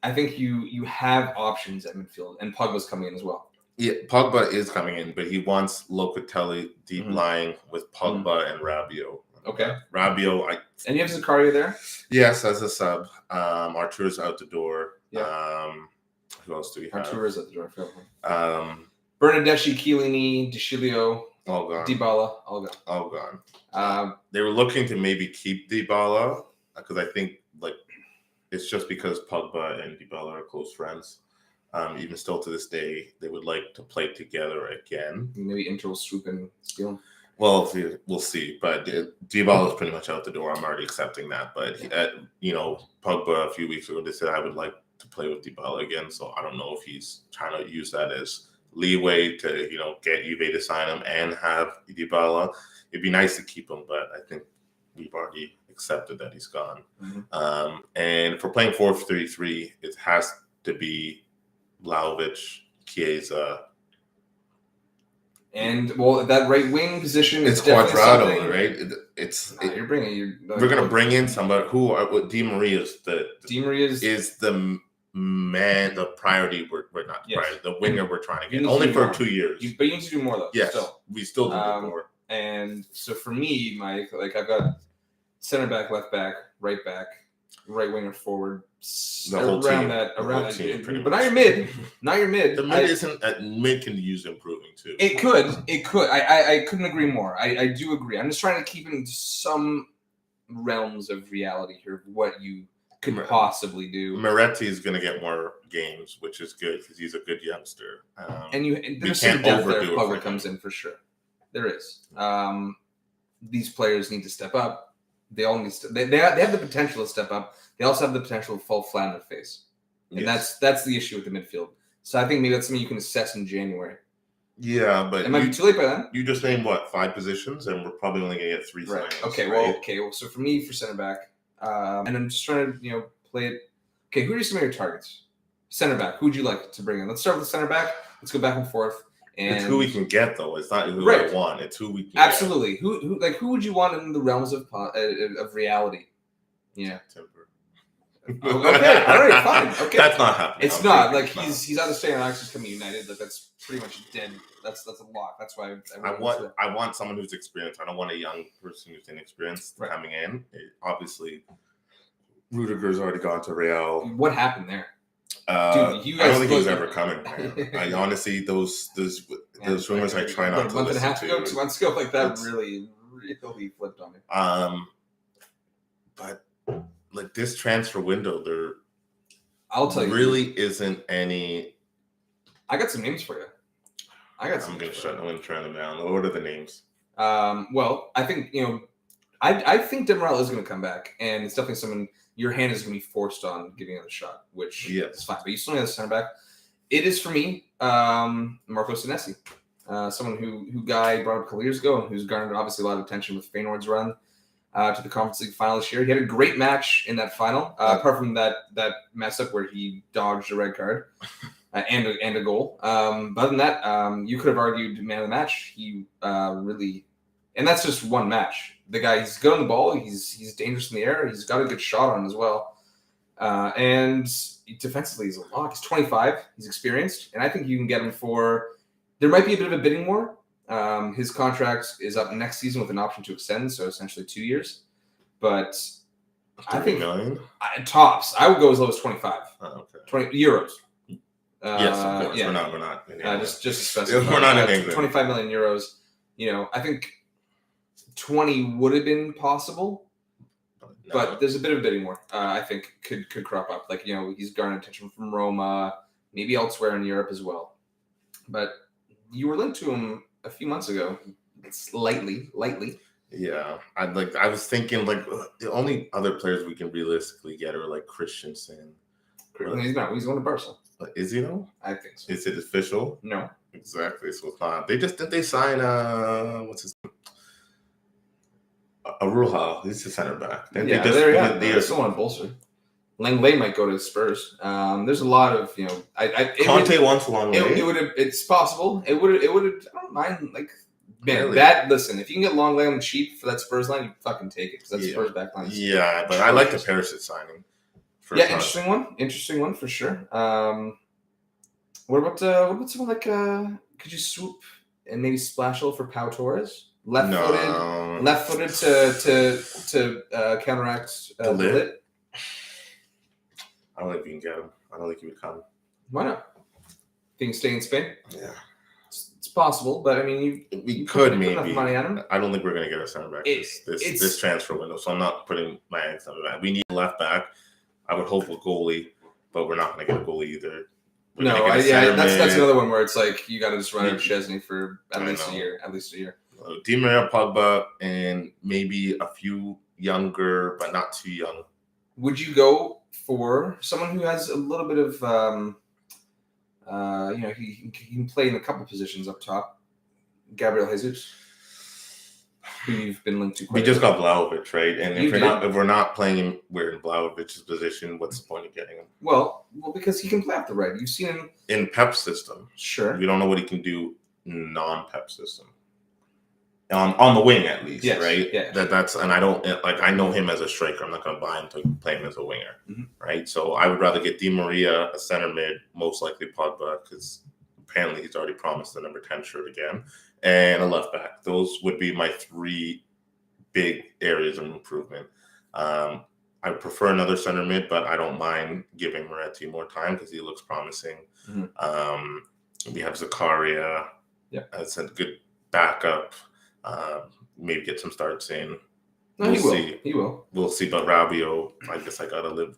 I think you have options at midfield, and Pogba's coming in as well. Yeah, Pogba is coming in, but he wants Locatelli deep lying with Pogba and Rabiot. Okay. Rabiot. And you have Zakaria there? Yes, as a sub. Artur's out the door. Yeah. Who else do we have? Artur's out the door. Bernardeschi, Bernardeschi, Chiellini, De Sciglio, all gone. Dybala, all gone. All gone. They were looking to maybe keep Dybala because I think it's just because Pogba and Dybala are close friends. Even still to this day, they would like to play together again. Maybe Inter will swoop in and steal. Well, we'll see. But Dybala is pretty much out the door. I'm already accepting that. But Pogba a few weeks ago, they said I would like to play with Dybala again. So I don't know if he's trying to use that as leeway to get Juve to sign him and have Dybala. It'd be nice to keep him, but I think we've already accepted that he's gone. Mm-hmm. And if we're playing 4-3-3, it has to be Vlahovic, Chiesa. And that right wing position is Quadrado, right? We're gonna bring in somebody who Di Maria is the man, the priority. We're not priority. The winger we're trying to get only for 2 years. But you need to do more though. Yes, we still do more. And so for me, Mike, I've got center back, left back, right winger, forward. Around that. But not your mid. Not your mid. The mid can use improving too. It could. I couldn't agree more. I do agree. I'm just trying to keep it into some realms of reality here of what you could possibly do. Moretti is going to get more games, which is good because he's a good youngster. And there's some depth there if Pogba comes in for sure. There is. These players need to step up. They all need to. They have the potential to step up. They also have the potential to fall flat on their face, and that's the issue with the midfield. So I think maybe that's something you can assess in January. Yeah, but it might be too late by then. You just named 5 positions, and we're probably only going to get 3 right. signings. Okay. Right? Well, so for me, for center back, and I'm just trying to play it. Okay, who are some of your targets? Center back. Who would you like to bring in? Let's start with the center back. Let's go back and forth. And it's who we can get, though. It's not who I want. It's who we can Absolutely. Get. Who would you want in the realms of reality? Yeah. Timber. Okay. All right. Fine. Okay. That's not happening. It's not. He's either staying or actually coming United. That's pretty much dead. That's a lot. That's why I want someone who's experienced. I don't want a young person who's inexperienced coming in. Obviously, Rudiger's already gone to Real. What happened there? Dude, you guys I don't think he was ever coming. I honestly, those rumors, I try not to listen to. A month and a half ago, 2 months ago, that really flipped on me. But this transfer window, I'll tell you, really isn't any. I got some names for you. I'm going to try them down. What are the names? Well, I think I think Demiral is going to come back, and it's definitely someone. Your hand is going to be forced on giving it a shot, which is fine. But you still need a center back. It is for me, Marco Senesi, someone who Guy brought up a couple years ago and who's garnered obviously a lot of attention with Feyenoord's run to the Conference League final this year. He had a great match in that final, apart from that mess up where he dodged a red card and a goal. But other than that, you could have argued man of the match. He really, and that's just one match. The guy, he's good on the ball. He's dangerous in the air. He's got a good shot on him as well. And defensively, he's a lock. He's 25. He's experienced. And I think you can get him for – there might be a bit of a bidding war. His contract is up next season with an option to extend, so essentially 2 years. But I think – tops. I would go as low as 25. Oh, okay. 20 euros. Yes, of course. Yeah. We're not in just to specify. We're not in England. 25 million euros. I think – 20 would have been possible, but there's a bit of a bidding war. I think could crop up. He's garnered attention from Roma, maybe elsewhere in Europe as well. But you were linked to him a few months ago, lightly. Yeah, I was thinking the only other players we can realistically get are Christensen. He's not. He's going to Barca. Is he though? I think so. Is it official? No. Exactly. So it's not. Did they sign what's his name? Aruha, he's a center back. They're still on bolster. Langley might go to Spurs. There's a lot of Conte wants Langley. It's possible. It would. I don't mind. Really? Listen, if you can get Langley on the cheap for that Spurs line, you fucking take it because that's Spurs back line. Yeah, but I like the Perisic signing Interesting one for sure. What about someone like could you swoop and maybe splash over for Pau Torres? Left-footed to counteract the lit. I don't think we can get him. I don't think he would come. Why not? Think stay in Spain? Yeah. It's possible, but I mean, we could maybe. Enough money on him. I don't think we're going to get a center back this transfer window, so I'm not putting my eggs on that. We need a left back. I would hope a goalie, but we're not going to get a goalie either. That's another one where it's like you got to just run out Chesney for at least a year. Di Maria, Pogba, and maybe a few younger, but not too young. Would you go for someone who has a little bit of, he can play in a couple positions up top? Gabriel Jesus, who you've been linked to. We just got Vlahovic, right? And if we're not playing him, we're in Vlahovic's position. What's the point of getting him? Well, because he can play off the right. You've seen him in Pep's system. Sure. We don't know what he can do non-Pep system. On the wing, at least, right? Yeah. That's and I don't I know him as a striker. I'm not going to buy him to play him as a winger, right? So I would rather get Di Maria, a center mid, most likely Pogba, because apparently he's already promised the number 10 shirt again, and a left back. Those would be my three big areas of improvement. I would prefer another center mid, but I don't mind giving Moretti more time because he looks promising. We have Zakaria as a good backup. Maybe get some starts in. He will. We'll see. But Rabiot, I guess I gotta live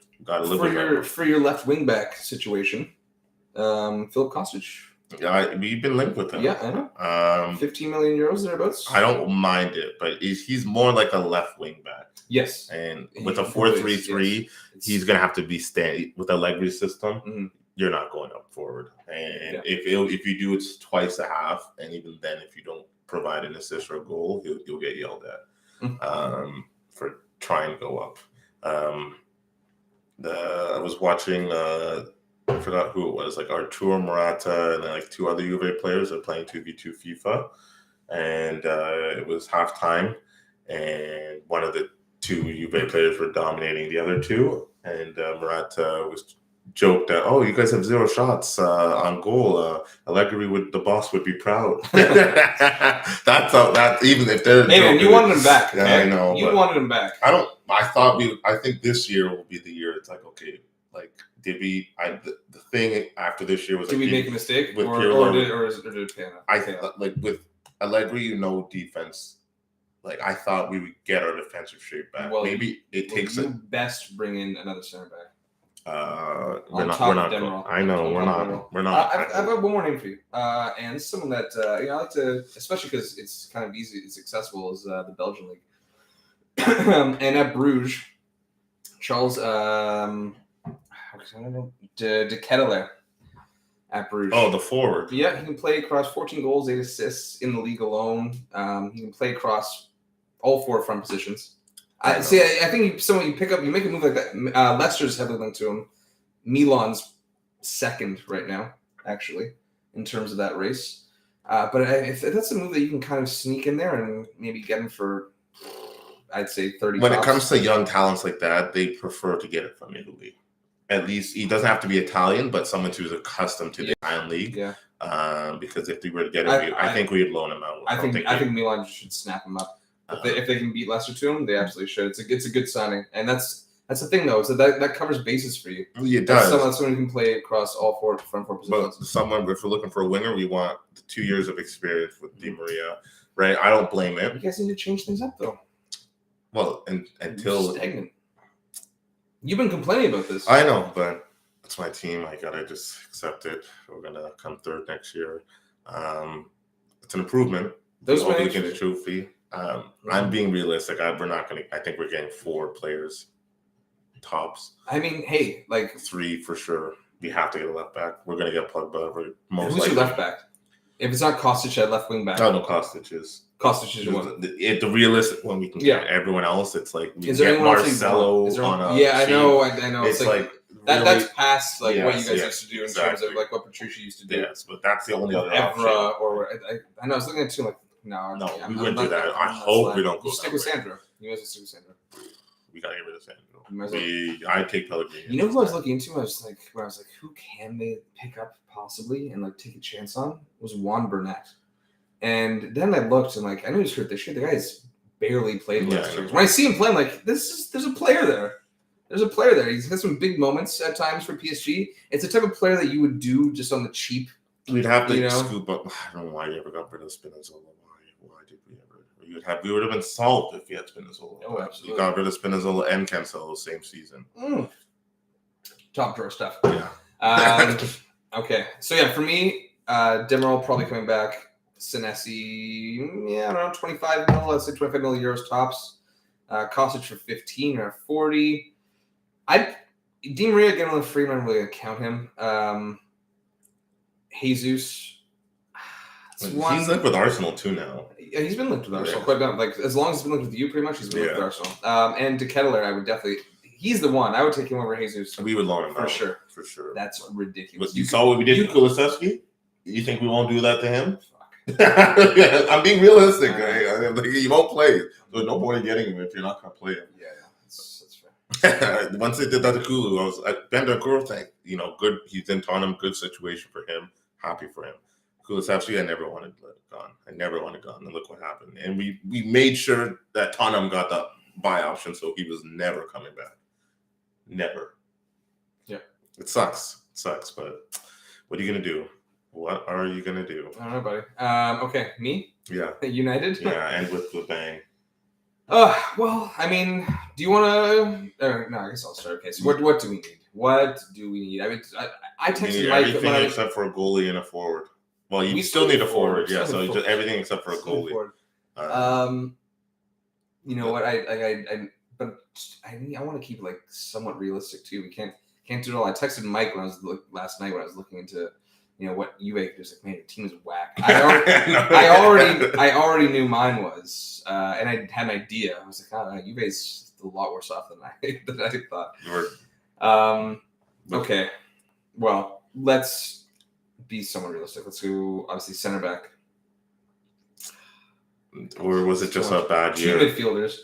for your left wing back situation. Philip Kostic. Yeah, we've been linked with him. Yeah, I know. 15 million euros thereabouts. I don't mind it, but he's more like a left wing back. Yes, and with a 4-3-3, he's gonna have to be staying with Allegri's system. You're not going up forward, and if you do, it's twice a half, and even then, if you don't provide an assist or a goal, you'll get yelled at for trying to go up. I was watching, I forgot who it was, like Arturo Morata and then like two other Juve players are playing 2v2 FIFA, and it was halftime, and one of the two Juve players were dominating the other two, and Morata was joked that, you guys have 0 shots on goal. Allegri the boss would be proud. That's even if they're. Hey man, you wanted him back. Yeah, okay? I know. You wanted him back. I think this year will be the year. It's like, okay, like did we? The thing after this year was. Did we make a mistake, with or did it pan out? I think like with Allegri, no defense. Like I thought we would get our defensive shape back. Well, maybe it takes. You best bring in another center back. We're not. I know we're not. I've got one more name for you, and someone that I like to, especially because it's kind of easy, it's accessible, is the Belgian league. And at Bruges, Charles De Ketelaere at Bruges. Oh, the forward. Yeah, he can play across 14 goals, 8 assists in the league alone. He can play across all 4 front positions. I think you pick up, you make a move like that. Leicester's heavily linked to him. Milan's second right now, actually, in terms of that race. But if that's a move that you can kind of sneak in there and maybe get him for, I'd say 30. When it comes to young talents like that, they prefer to get it from Italy. At least he doesn't have to be Italian, but someone who's accustomed to the Italian league. Yeah. Because if we were to get him, I think we would loan him out. I think Milan should snap him up. If they can beat Leicester to him, they absolutely should. It's a good signing, and that's the thing though. So that covers bases for you. It does. Someone who can play across all front 4 positions. But if we're looking for a winger, we want the 2 years of experience with Di Maria, right? I don't blame it. You guys need to change things up though. Well, until stagnant. You've been complaining about this. I know, but it's my team. I gotta just accept it. We're gonna come third next year. It's an improvement. Those are getting a trophy. I'm being realistic. We're not going to. I think we're getting 4 players tops. I mean, hey, like 3 for sure. We have to get a left back. We're going to get Pogba. Who's your left back? If it's not Kostic, at left wing back. No, Kostic is your one. The realistic one we can get. Everyone else, it's like we get Marcelo on a. Yeah, I know. It's like really, that's past what you guys used to do in terms of like what Patricia used to do. Yes, but that's the only other option. Or I know. I was looking at two like. No, we wouldn't do that. I hope we don't go. Stick with Sandra. You guys will stick with Sandra. We got to get rid of Sandro. I take Pellegrini. You know who I was looking into? I was like, who can they pick up possibly and like take a chance on? Was Juan Burnett. And then I looked and like I knew he was hurt this year. The guy's barely played last year. When I see him play, I'm like, there's a player there. There's a player there. He's had some big moments at times for PSG. It's the type of player that you would do just on the cheap. We'd have to scoop up. I don't know why you ever got rid of Spinazzola. Why did we ever? We would have been solved if we had Spinazzola. Oh, absolutely. You got rid of Spinazzola and Cancelo same season. Top drawer stuff. Yeah. Okay. So yeah, for me, Demiral probably coming back. Senesi, I don't know, 25 mil. Let's say 25 mil euros tops. Kostic for 15 or 40. Di Maria getting on the free, I'm not really gonna count him. Jesus. He's linked with Arsenal too now. Yeah, he's been linked with Arsenal quite a bit. Like as long as he's been linked with you, pretty much he's been linked with Arsenal. And De Ketelaere, I would definitely. He's the one. I would take him over Jesus. We would loan him for sure. For sure. That's ridiculous. But you saw what we did to Kulusevski? You think we won't do that to him? I'm being realistic. He won't play. There's no point in getting him if you're not going to play him. Yeah, that's fair. Once they did that to Kulu, I was like, Bentancur, good. He's in Tottenham, good situation for him. Happy for him. Kulusevski, I never wanted gone. And look what happened. And we made sure that Tottenham got the buy option, so he was never coming back. Never. Yeah. It sucks, but what are you going to do? What are you going to do? I don't know, buddy. Okay, me? Yeah. United? Yeah, and with the bang. Well, I mean, do you want to... no, I guess I'll start. Okay, so what do we need? What do we need? I mean, I texted Mike... Everything except for a goalie and a forward. Well, we still need a forward, yeah, so just everything except for a goalie. You know what? I want to keep it like somewhat realistic too. We can't do it all. I texted Mike last night when I was looking into what Juve was like. Man, your team is whack. I already knew mine was, and I had an idea. I was like, Juve's a lot worse off than I thought. Okay, well, let's be somewhat realistic. Let's go. Obviously, center back. Or was it just a bad year? Two midfielders.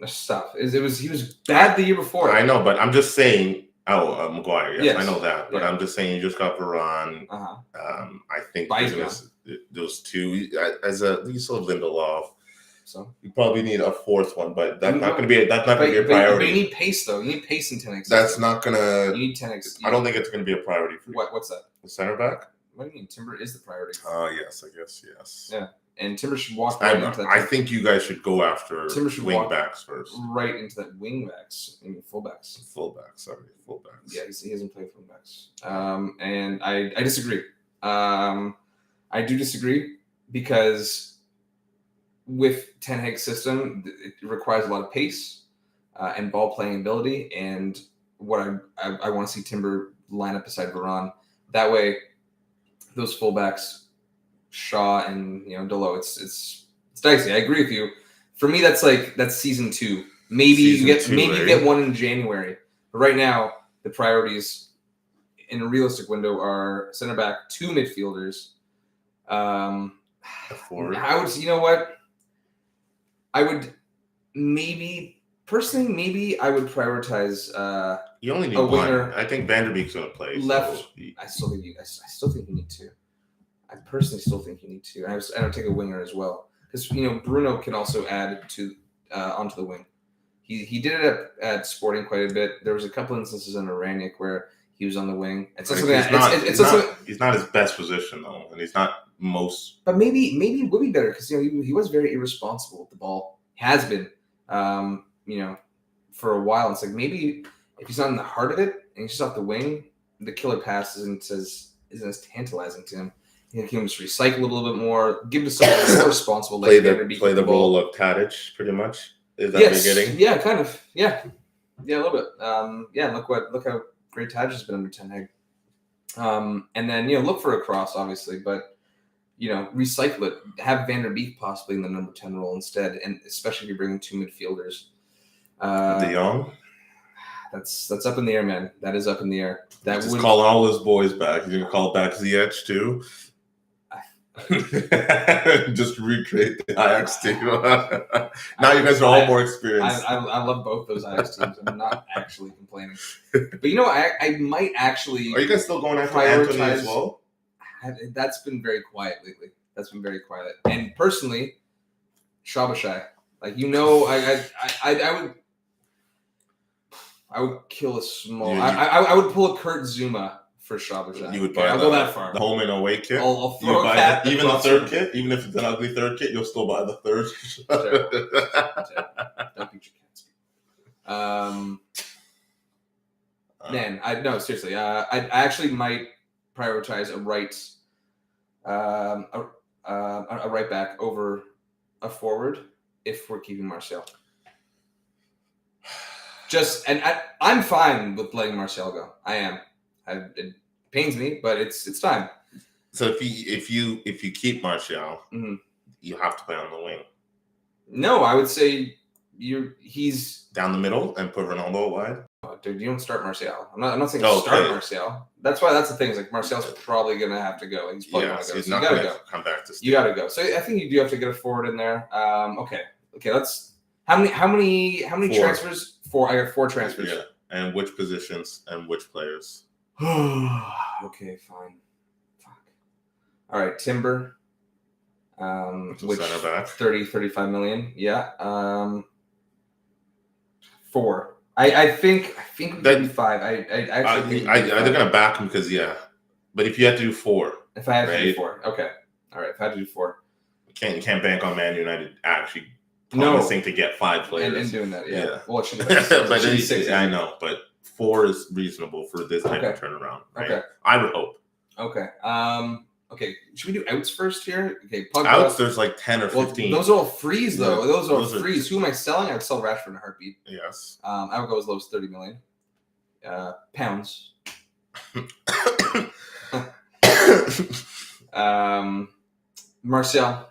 Stuff. He was bad the year before. I know, but I'm just saying. Maguire. Yes, I know that, but I'm just saying you just got Varane. I think those two. You still have Lindelof. So you probably need a fourth one, but that's not going to be a priority. But you need pace, though. You need pace in 10x. That's not going to. You need 10x. I don't think it's going to be a priority for you. What's that? The center back. What do you mean? Timber is the priority. Yes, I guess yes. Yeah. And Timber should walk right into that. I think you guys should go after wing backs first. Right into that wing backs. I mean, fullbacks. Fullbacks. Yeah, he hasn't played fullbacks. And I disagree. I do disagree because with Ten Hag's system, it requires a lot of pace and ball playing ability. And what I want to see Timber line up beside Varane. That way, those fullbacks. Shaw and Dolo, it's dicey. I agree with you. For me, that's season 2. Maybe you get one in January. But right now, the priorities in a realistic window are center back, 2 midfielders. A forward. I would. You know what? I would personally I would prioritize. You only need a one. Winger. I think Van der Beek's going to play. Left. I still think you need 2. I personally still think you need 2. And I would take a winger as well because Bruno can also add to onto the wing. He did it at Sporting quite a bit. There was a couple instances in Oranic where he was on the wing. It's he's not his best position though, and he's not most. But maybe it would be better because he was very irresponsible with the ball. Has been for a while. It's like maybe if he's not in the heart of it and he's just off the wing, the killer pass isn't as tantalizing to him. He can just recycle a little bit more, give to someone more responsible. Play the role of Tadic, pretty much. Is that what you're getting? Yeah, kind of. Yeah, a little bit. Look how great Tadic has been under Ten Hag. And then look for a cross, obviously, but recycle it. Have Van der Beek possibly in the number 10 role instead, and especially if you're bringing 2 midfielders. De Jong. That's up in the air, man. That is up in the air. That would call all his boys back. He's gonna call back Ziyech too. Just recreate the Ajax team. Now you guys are all more experienced. I love both those Ajax teams. I'm not actually complaining. But you know, I might actually. Are you guys still going after Anthony as well? That's been very quiet lately. That's been very quiet. And personally, Shabashai. Like, you know, I would kill a small. I would pull a Kurt Zuma for Shabashai. You would buy. I'll go that far. The home and away kit. I'll throw a cat. Even the third kit, even if it's an ugly third kit, you'll still buy the third. Terrible. Don't beat your cats. Man, no, seriously. I actually might prioritize a right back over a forward if we're keeping Martial. I'm fine with letting Martial go. I am. It pains me, but it's time. So if you keep Martial, you have to play on the wing. No, I would say he's down the middle and put Ronaldo wide. Oh, dude, you don't start Martial. I'm not saying start Martial. That's the thing. Is like Martial's probably gonna have to go. Like, he's probably gonna go. He's so not you gotta gonna go. Come back to. You gotta go. So I think you do have to get a forward in there. Okay. Let's. How many transfers? 4. I got 4 transfers. Yeah. And which positions and which players? Okay, fine. Fuck. All right, Timber. Which center back. 35 million. Yeah. 4. I think that'd be 5. They're gonna back him because but if you had to do 4, if I had to do 4, okay, all right. If I had to do 4, you can't bank on Man United actually promising to get 5 players and doing that. Yeah. Well, it should be 6. I know, but 4 is reasonable for this type of turnaround. Right? Okay, I would hope. Okay. Okay. Should we do outs first here? Okay. Outs. There's like 10 or 15. Those are all frees, though. Those are all frees. Who am I selling? I would sell Rashford in a heartbeat. Yes. I would go as low as 30 million pounds. Martial,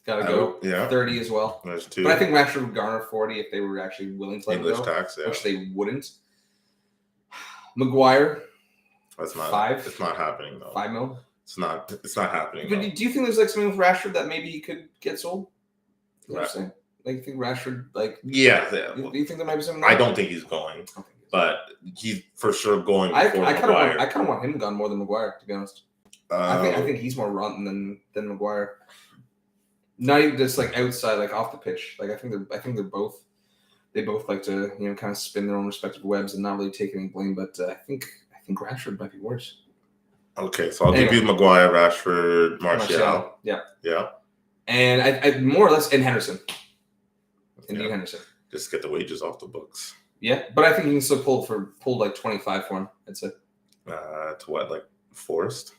gotta go. Yeah. 30 as well. There's 2. But I think Rashford would garner 40 if they were actually willing to let English him go, tax, which they wouldn't. Maguire. That's not 5. It's not happening though. 5 mil. It's not happening. But do you think there's like something with Rashford that maybe he could get sold? You know what I'm saying? Like, you think Rashford, like... Yeah. Do you think there might be something? I don't think he's going. But he's for sure going before Maguire. I kind of want him gone more than Maguire, to be honest. I think he's more rotten than Maguire. Not even just like outside, like off the pitch. Like I think they're both. They both like to kind of spin their own respective webs and not really take any blame. But I think Rashford might be worse. Okay, so I'll give you Maguire, Rashford, Martial. Yeah. And I more or less in Henderson. Dean Henderson. Just get the wages off the books. Yeah, but I think you can still pull like 25 for him. I'd say. To what, like Forest?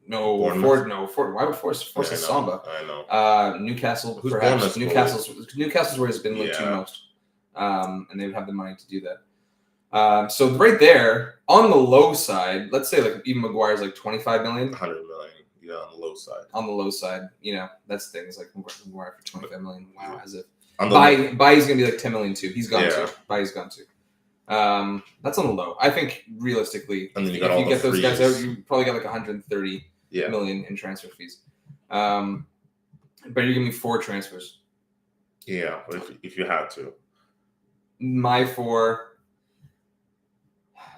No, Ford. No, Ford. Why would Forest is Samba? I know. Newcastle. Who's perhaps Newcastle's where it's been linked to most. And they would have the money to do that. So right there on the low side, let's say like even Maguire's like 25 million. 100 million. Yeah, on the low side. On the low side, that's things like Maguire for 25 million. Wow, as if. He's gonna be like 10 million too. He's gone too. He's gone too. That's on the low. I think realistically, and then if you get those guys out, you probably got like 130 million in transfer fees. But you're giving me 4 transfers. Yeah, if you had to. My 4.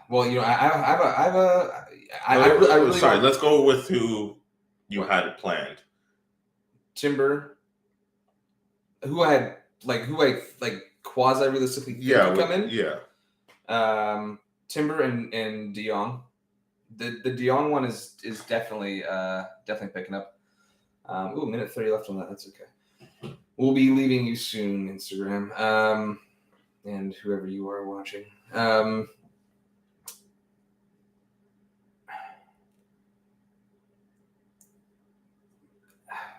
Well, I really. Sorry, let's go with who you had planned. Timber. Who I quasi realistically could come in. Yeah. Timber and De Jong. The De Jong one is definitely picking up. Minute 30 left on that. That's okay. We'll be leaving you soon, Instagram. And whoever you are watching.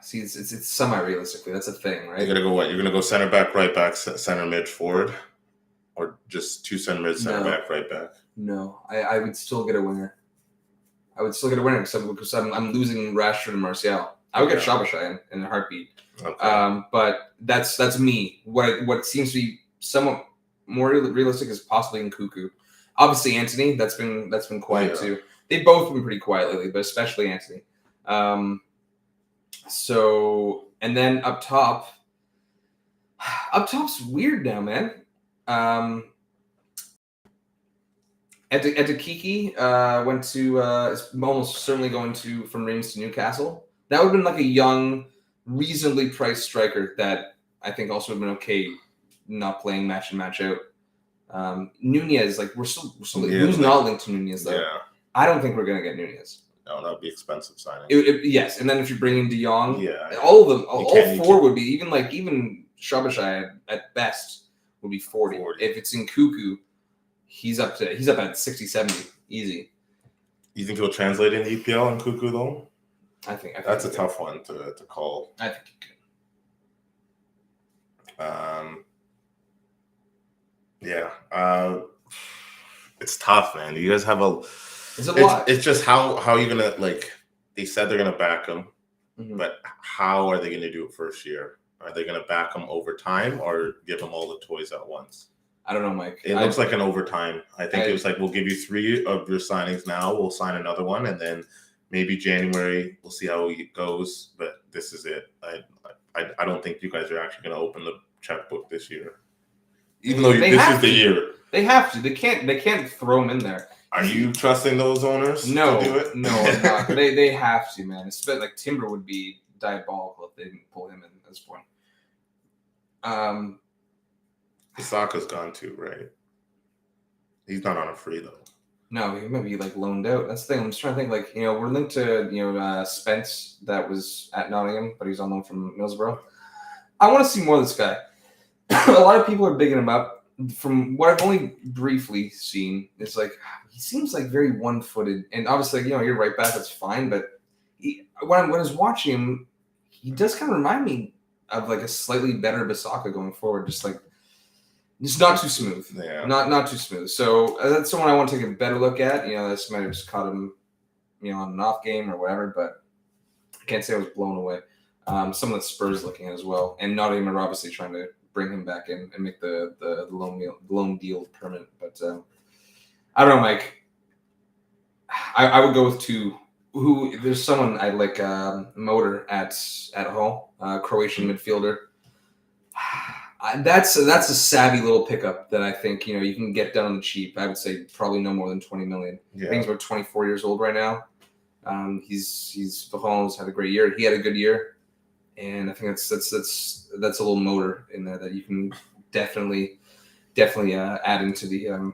See, it's semi-realistically. That's a thing, right? You're gonna go what? You're gonna go center back, right back, center mid, forward, or just 2 center mid, center back, right back? No, I would still get a winger. Because I'm losing Rashford and Martial. I would get Shabashai in a heartbeat. Okay. But that's me. What seems to be somewhat more realistic is possibly in Nkunku. Obviously, Anthony. That's been quiet too. They've both been pretty quiet lately, but especially Anthony. So, and then up top's weird now, man. Kiki went to is almost certainly going to from Reims to Newcastle. That would have been like a young, reasonably priced striker that I think also would have been okay not playing match in, match out. Nunez, like we're still who's not linked to Nunez though? Yeah. I don't think we're gonna get Nunez. No, that would be expensive signing. Yes, and then if you bring in De Jong, yeah, all of them, all four would be even Shabashai at best would be 40. If it's in Cuckoo, he's up at 60, 70, easy. You think he'll translate in EPL and Cuckoo though? I think that's a tough one to call. I think he could. Yeah. It's tough, man. You guys have it's a lot. It's just how you're gonna like. They said they're gonna back him, but how are they gonna do it first year? Are they gonna back him over time or give him all the toys at once? I don't know, Mike. It looks like an overtime. I think it was like, we'll give you 3 of your signings now. We'll sign another one, and then maybe January we'll see how it goes. But this is it. I don't think you guys are actually going to open the checkbook this year, even though this is the year. They have to. They can't throw him in there. Are you trusting those owners to do it? No, I'm not. They have to, man. It's like Timber would be diabolical if they didn't pull him in at this point. Isaka's gone too, right? He's not on a free though. No, he might be like loaned out. That's the thing. I'm just trying to think. Like, we're linked to Spence that was at Nottingham, but he's on loan from Middlesbrough. I want to see more of this guy. A lot of people are bigging him up. From what I've only briefly seen, it's like he seems like very one-footed, and obviously, you're right back. That's fine, but when I was watching him, he does kind of remind me of like a slightly better Bisaka going forward. Just not too smooth. Yeah. Not too smooth. So that's someone I want to take a better look at. This might have just caught him, on an off game or whatever, but I can't say I was blown away. Some of the Spurs looking at as well, and Nottingham are obviously trying to bring him back in and make the loan deal permanent. But I don't know, Mike. I would go with 2. There's someone I like, Motor at Hull, Croatian midfielder. That's a savvy little pickup that I think you can get done on the cheap. I would say probably no more than 20 million. Yeah. I think he's about 24 years old right now. He's Holland's had a great year. He had a good year, and I think that's a little motor in there that you can definitely add into the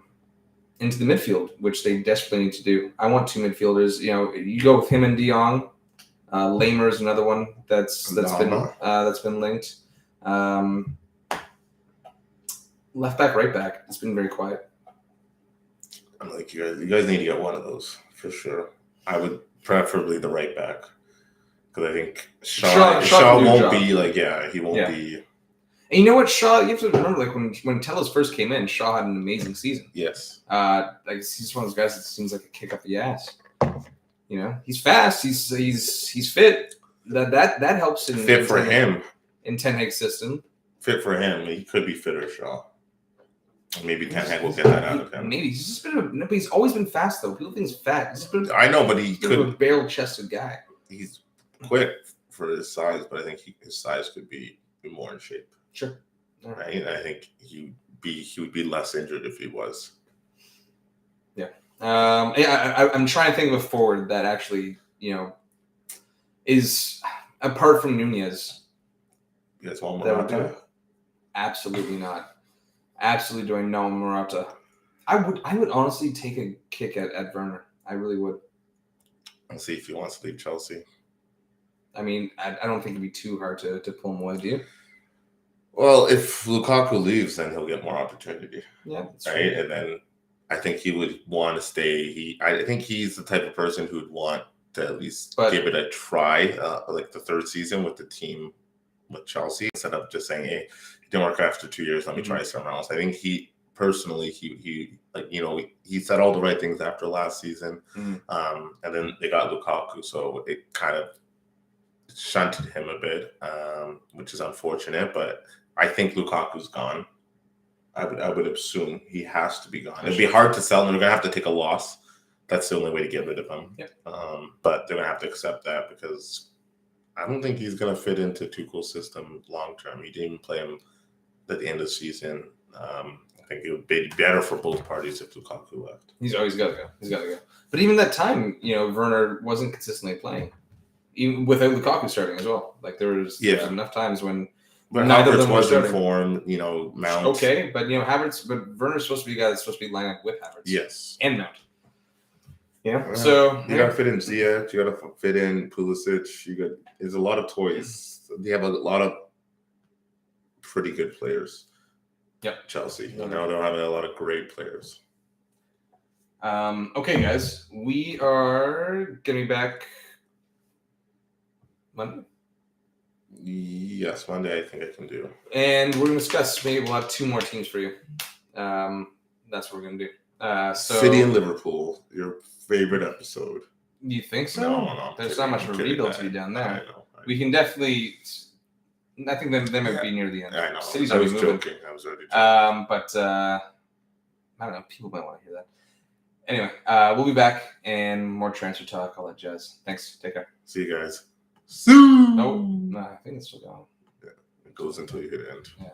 midfield, which they desperately need to do. I want 2 midfielders. You go with him and De Jong. Lamer is another one that's been linked. Left back, right back. It's been very quiet. I'm like, you guys need to get one of those for sure. I would preferably the right back, because I think Shaw won't be like, he won't be. And you know what, Shaw? You have to remember, like when Tellez first came in, Shaw had an amazing season. Yes. He's one of those guys that seems like a kick up the ass. He's fast. He's fit. That helps in fit for him in Ten Hag's system. Fit for him. He could be fitter, Shaw. Maybe Ten Hag will get that out of him. Maybe he's just he's always been fast though. People think he's fat. I know, but he could be a barrel-chested guy. He's quick for his size, but I think his size could be more in shape. Sure. Right. I think he would be less injured if he was. Yeah. I'm trying to think of a forward that actually, is apart from Nunez. You guys want Morata? Absolutely not. Absolutely doing no Morata. I would honestly take a kick at Werner. I really would. I'll see if he wants to leave Chelsea. I mean, I don't think it'd be too hard to pull him away, do you? Well, if Lukaku leaves, then he'll get more opportunity. Yeah, that's right. True. And then I think he would want to stay. I think he's the type of person who'd want to at least give it a try, like the 3rd season with the team with Chelsea, instead of just saying, "Hey, it didn't work after 2 years. Let me try somewhere else." I think he personally, he said all the right things after last season, and then they got Lukaku, so it kind of shunted him a bit, which is unfortunate. But I think Lukaku's gone. I would assume he has to be gone. It'd be hard to sell him. They're gonna have to take a loss. That's the only way to get rid of him. Yep. But they're gonna have to accept that, because I don't think he's going to fit into Tuchel's system long term. He didn't even play him at the end of the season. I think it would be better for both parties if Lukaku left. He's always got to go. But even that time, Werner wasn't consistently playing, even without Lukaku starting as well. Like there was enough times when neither of them was in form. Mount. Okay, but Havertz, but Werner's supposed to be a guy that's supposed to be lining up with Havertz. Yes, and Mount. Yeah, so you got to fit in Ziyech, you got to fit in Pulisic. There's a lot of toys. They have a lot of pretty good players. Yep, Chelsea. They're having a lot of great players. Okay, guys, we are getting back Monday. Yes, Monday I think I can do. And we're going to discuss. Maybe we'll have 2 more teams for you. That's what we're going to do. City and Liverpool, your favorite episode. You think so? No, there's not much of a rebuild to be done there. I know. We can definitely. I think they might be near the end. I know. City's I was moving. joking. I was already joking. But I don't know. People might want to hear that. Anyway, we'll be back and more transfer talk. All that jazz. Thanks. Take care. See you guys soon. No, I think it's still going. Yeah, it goes until you hit end. Yeah.